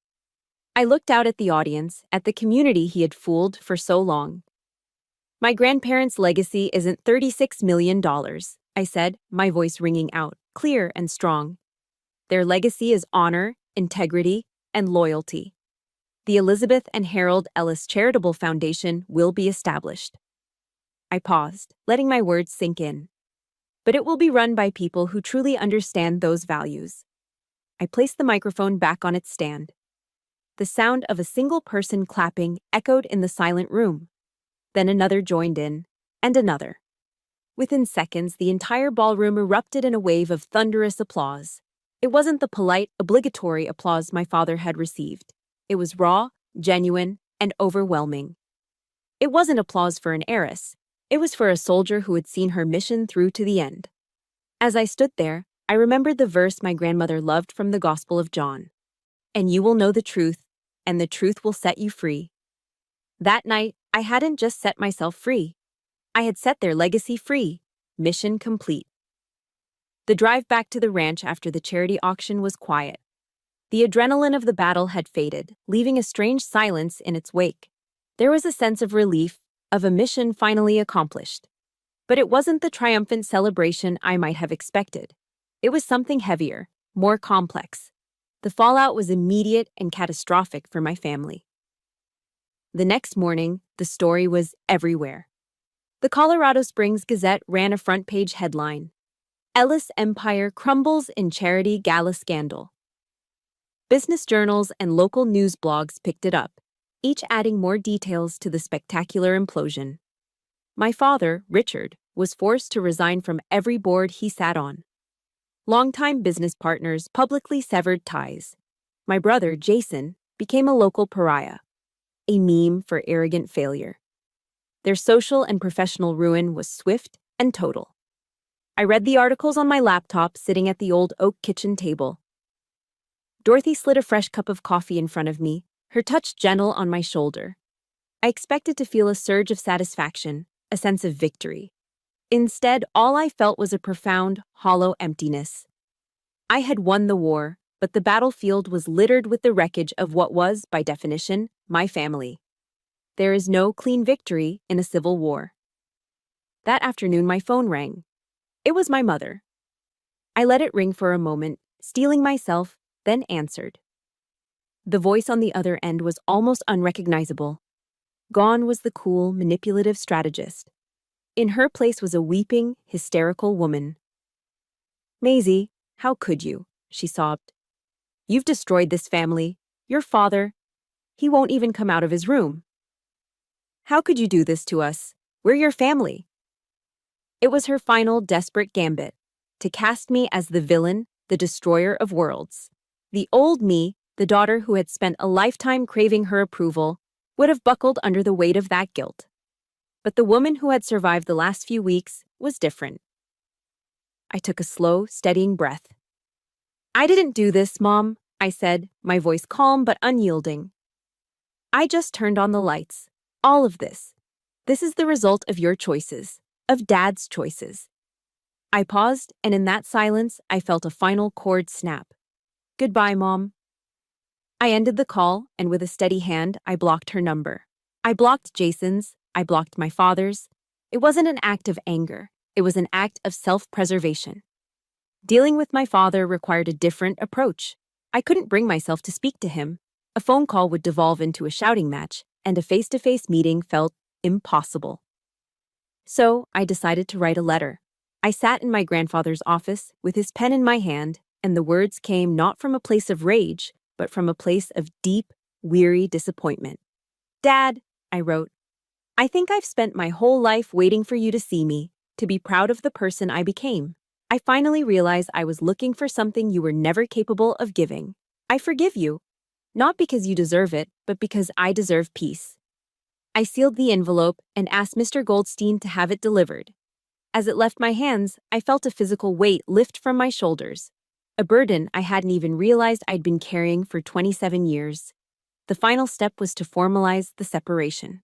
I looked out at the audience, at the community he had fooled for so long. My grandparents' legacy isn't $36 million, I said, my voice ringing out, clear and strong. Their legacy is honor, integrity, and loyalty. The Elizabeth and Harold Ellis Charitable Foundation will be established. I paused, letting my words sink in. But it will be run by people who truly understand those values. I placed the microphone back on its stand. The sound of a single person clapping echoed in the silent room. Then another joined in, and another. Within seconds, the entire ballroom erupted in a wave of thunderous applause. It wasn't the polite, obligatory applause my father had received. It was raw, genuine, and overwhelming. It wasn't applause for an heiress. It was for a soldier who had seen her mission through to the end. As I stood there, I remembered the verse my grandmother loved from the Gospel of John. And you will know the truth, and the truth will set you free. That night, I hadn't just set myself free. I had set their legacy free. Mission complete. The drive back to the ranch after the charity auction was quiet. The adrenaline of the battle had faded, leaving a strange silence in its wake. There was a sense of relief, of a mission finally accomplished. But it wasn't the triumphant celebration I might have expected. It was something heavier, more complex. The fallout was immediate and catastrophic for my family. The next morning, the story was everywhere. The Colorado Springs Gazette ran a front-page headline: Ellis Empire Crumbles in Charity Gala Scandal. Business journals and local news blogs picked it up, each adding more details to the spectacular implosion. My father, Richard, was forced to resign from every board he sat on. Longtime business partners publicly severed ties. My brother, Jason, became a local pariah, a meme for arrogant failure. Their social and professional ruin was swift and total. I read the articles on my laptop sitting at the old oak kitchen table. Dorothy slid a fresh cup of coffee in front of me, her touch gentle on my shoulder. I expected to feel a surge of satisfaction, a sense of victory. Instead, all I felt was a profound, hollow emptiness. I had won the war, but the battlefield was littered with the wreckage of what was, by definition, my family. There is no clean victory in a civil war. That afternoon, my phone rang. It was my mother. I let it ring for a moment, steeling myself, then answered. The voice on the other end was almost unrecognizable. Gone was the cool, manipulative strategist. In her place was a weeping, hysterical woman. Maisie, how could you? She sobbed. You've destroyed this family. Your father. He won't even come out of his room. How could you do this to us? We're your family. It was her final, desperate gambit, to cast me as the villain, the destroyer of worlds. The old me, the daughter who had spent a lifetime craving her approval, would have buckled under the weight of that guilt. But the woman who had survived the last few weeks was different. I took a slow, steadying breath. I didn't do this, Mom, I said, my voice calm but unyielding. I just turned on the lights. All of this. This is the result of your choices, of Dad's choices. I paused, and in that silence, I felt a final cord snap. Goodbye, Mom. I ended the call, and with a steady hand, I blocked her number. I blocked Jason's. I blocked my father's. It wasn't an act of anger. It was an act of self-preservation. Dealing with my father required a different approach. I couldn't bring myself to speak to him. A phone call would devolve into a shouting match, and a face-to-face meeting felt impossible. So I decided to write a letter. I sat in my grandfather's office with his pen in my hand, and the words came not from a place of rage, but from a place of deep, weary disappointment. Dad, I wrote, I think I've spent my whole life waiting for you to see me, to be proud of the person I became. I finally realized I was looking for something you were never capable of giving. I forgive you, not because you deserve it, but because I deserve peace. I sealed the envelope and asked Mr. Goldstein to have it delivered. As it left my hands, I felt a physical weight lift from my shoulders. a burden I hadn't even realized I'd been carrying for 27 years. The final step was to formalize the separation.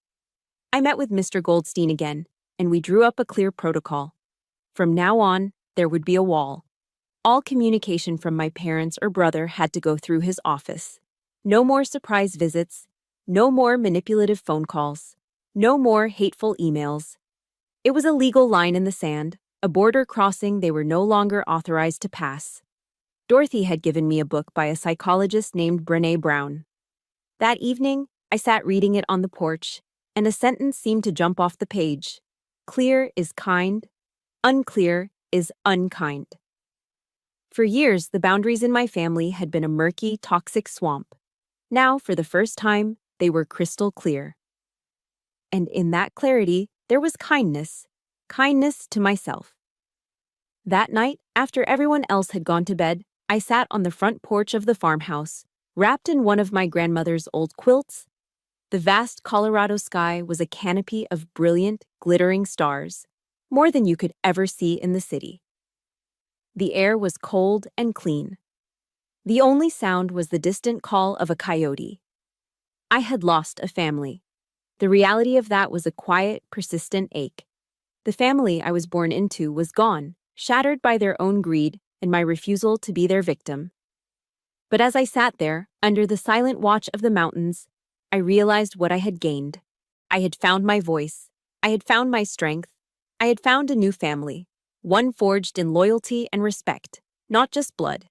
I met with Mr. Goldstein again, and we drew up a clear protocol. From now on, there would be a wall. All communication from my parents or brother had to go through his office. No more surprise visits, no more manipulative phone calls, no more hateful emails. It was a legal line in the sand, a border crossing they were no longer authorized to pass. Dorothy had given me a book by a psychologist named Brené Brown. That evening, I sat reading it on the porch, and a sentence seemed to jump off the page. Clear is kind, unclear is unkind. For years, the boundaries in my family had been a murky, toxic swamp. Now, for the first time, they were crystal clear. And in that clarity, there was kindness to myself. That night, after everyone else had gone to bed, I sat on the front porch of the farmhouse, wrapped in one of my grandmother's old quilts. The vast Colorado sky was a canopy of brilliant, glittering stars, more than you could ever see in the city. The air was cold and clean. The only sound was the distant call of a coyote. I had lost a family. The reality of that was a quiet, persistent ache. The family I was born into was gone, shattered by their own greed and my refusal to be their victim. But as I sat there, under the silent watch of the mountains, I realized what I had gained. I had found my voice. I had found my strength. I had found a new family, one forged in loyalty and respect, not just blood.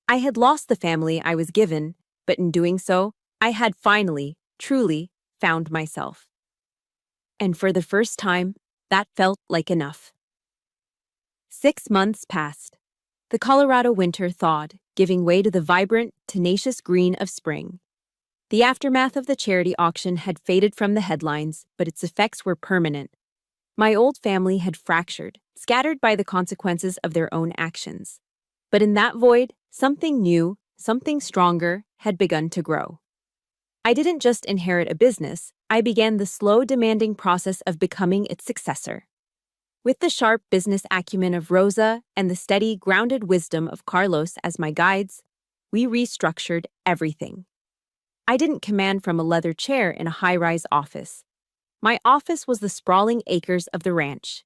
I had lost the family I was given, but in doing so, I had finally, truly, found myself. And for the first time, that felt like enough. 6 months passed. The Colorado winter thawed, giving way to the vibrant, tenacious green of spring. The aftermath of the charity auction had faded from the headlines, but its effects were permanent. My old family had fractured, scattered by the consequences of their own actions. But in that void, something new, something stronger, had begun to grow. I didn't just inherit a business, I began the slow, demanding process of becoming its successor. With the sharp business acumen of Rosa and the steady, grounded wisdom of Carlos as my guides, we restructured everything. I didn't command from a leather chair in a high-rise office. My office was the sprawling acres of the ranch.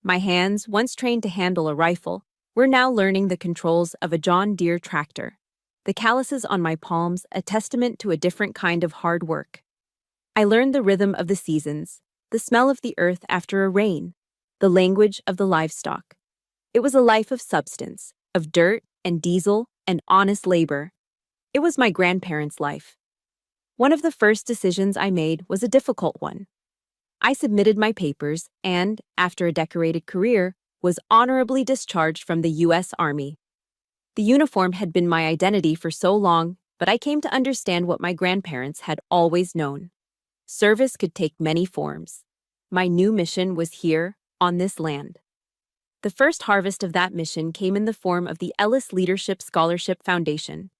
My hands, once trained to handle a rifle, were now learning the controls of a John Deere tractor. The calluses on my palms a testament to a different kind of hard work. I learned the rhythm of the seasons, the smell of the earth after a rain, the language of the livestock. It was a life of substance, of dirt and diesel and honest labor. It was my grandparents' life. One of the first decisions I made was a difficult one. I submitted my papers and, after a decorated career, was honorably discharged from the U.S. Army. The uniform had been my identity for so long, but I came to understand what my grandparents had always known. Service could take many forms. My new mission was here, on this land. The first harvest of that mission came in the form of the Ellis Leadership Scholarship Foundation.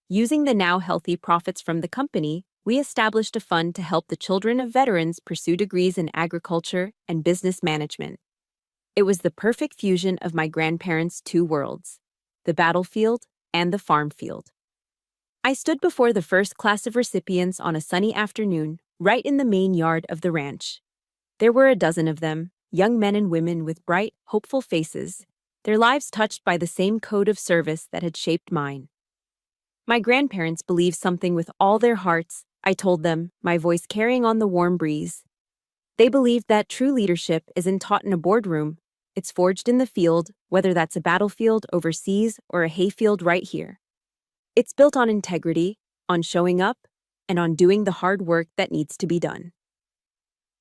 Using the now healthy profits from the company, we established a fund to help the children of veterans pursue degrees in agriculture and business management. It was the perfect fusion of my grandparents' two worlds, the battlefield and the farm field. I stood before the first class of recipients on a sunny afternoon, right in the main yard of the ranch. There were a dozen of them, young men and women with bright, hopeful faces, their lives touched by the same code of service that had shaped mine. My grandparents believed something with all their hearts, I told them, my voice carrying on the warm breeze. They believed that true leadership isn't taught in a boardroom, it's forged in the field, whether that's a battlefield overseas or a hayfield right here. It's built on integrity, on showing up, and on doing the hard work that needs to be done.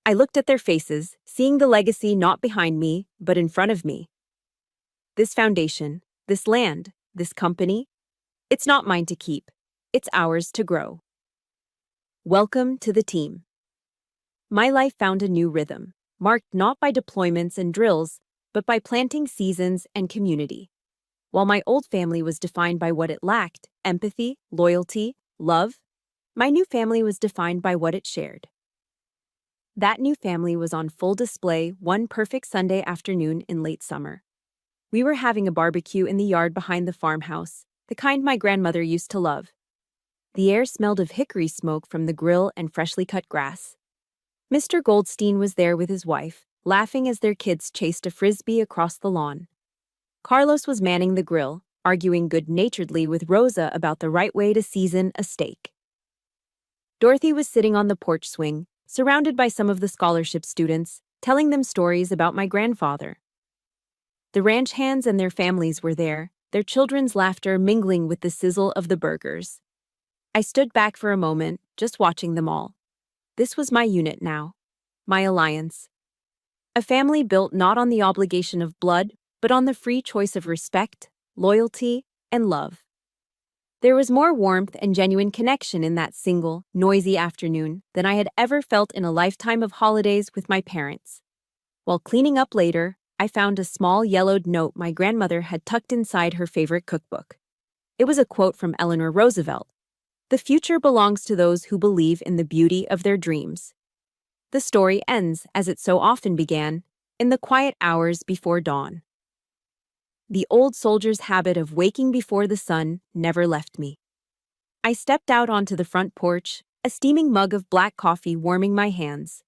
I looked at their faces, seeing the legacy not behind me, but in front of me. This foundation, this land, this company, it's not mine to keep. It's ours to grow. Welcome to the team. My life found a new rhythm, marked not by deployments and drills, but by planting seasons and community. While my old family was defined by what it lacked, empathy, loyalty, love, my new family was defined by what it shared. That new family was on full display one perfect Sunday afternoon in late summer. We were having a barbecue in the yard behind the farmhouse, the kind my grandmother used to love. The air smelled of hickory smoke from the grill and freshly cut grass. Mr. Goldstein was there with his wife, laughing as their kids chased a frisbee across the lawn. Carlos was manning the grill, arguing good-naturedly with Rosa about the right way to season a steak. Dorothy was sitting on the porch swing, surrounded by some of the scholarship students, telling them stories about my grandfather. The ranch hands and their families were there, their children's laughter mingling with the sizzle of the burgers. I stood back for a moment, just watching them all. This was my unit now, my alliance. A family built not on the obligation of blood, but on the free choice of respect, loyalty, and love. There was more warmth and genuine connection in that single, noisy afternoon than I had ever felt in a lifetime of holidays with my parents. While cleaning up later, I found a small yellowed note my grandmother had tucked inside her favorite cookbook. It was a quote from Eleanor Roosevelt. "The future belongs to those who believe in the beauty of their dreams." The story ends, as it so often began, in the quiet hours before dawn. The old soldier's habit of waking before the sun never left me. I stepped out onto the front porch, a steaming mug of black coffee warming my hands.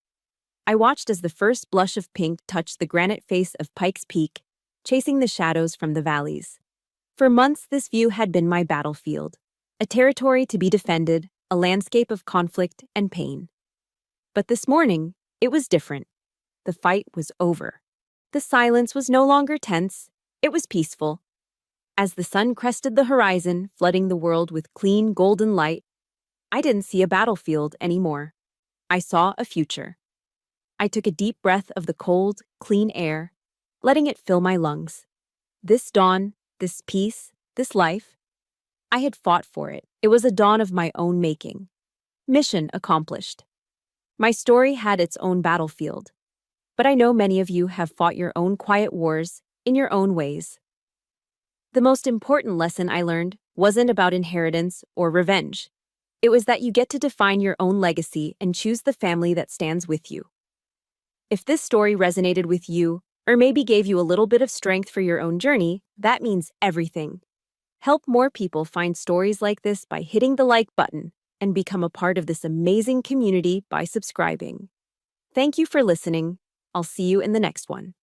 I watched as the first blush of pink touched the granite face of Pikes Peak, chasing the shadows from the valleys. For months, this view had been my battlefield, a territory to be defended, a landscape of conflict and pain. But this morning, it was different. The fight was over. The silence was no longer tense, it was peaceful. As the sun crested the horizon, flooding the world with clean, golden light, I didn't see a battlefield anymore. I saw a future. I took a deep breath of the cold, clean air, letting it fill my lungs. This dawn, this peace, this life, I had fought for it. It was a dawn of my own making. Mission accomplished. My story had its own battlefield. But I know many of you have fought your own quiet wars in your own ways. The most important lesson I learned wasn't about inheritance or revenge. It was that you get to define your own legacy and choose the family that stands with you. If this story resonated with you, or maybe gave you a little bit of strength for your own journey, that means everything. Help more people find stories like this by hitting the like button and become a part of this amazing community by subscribing. Thank you for listening. I'll see you in the next one.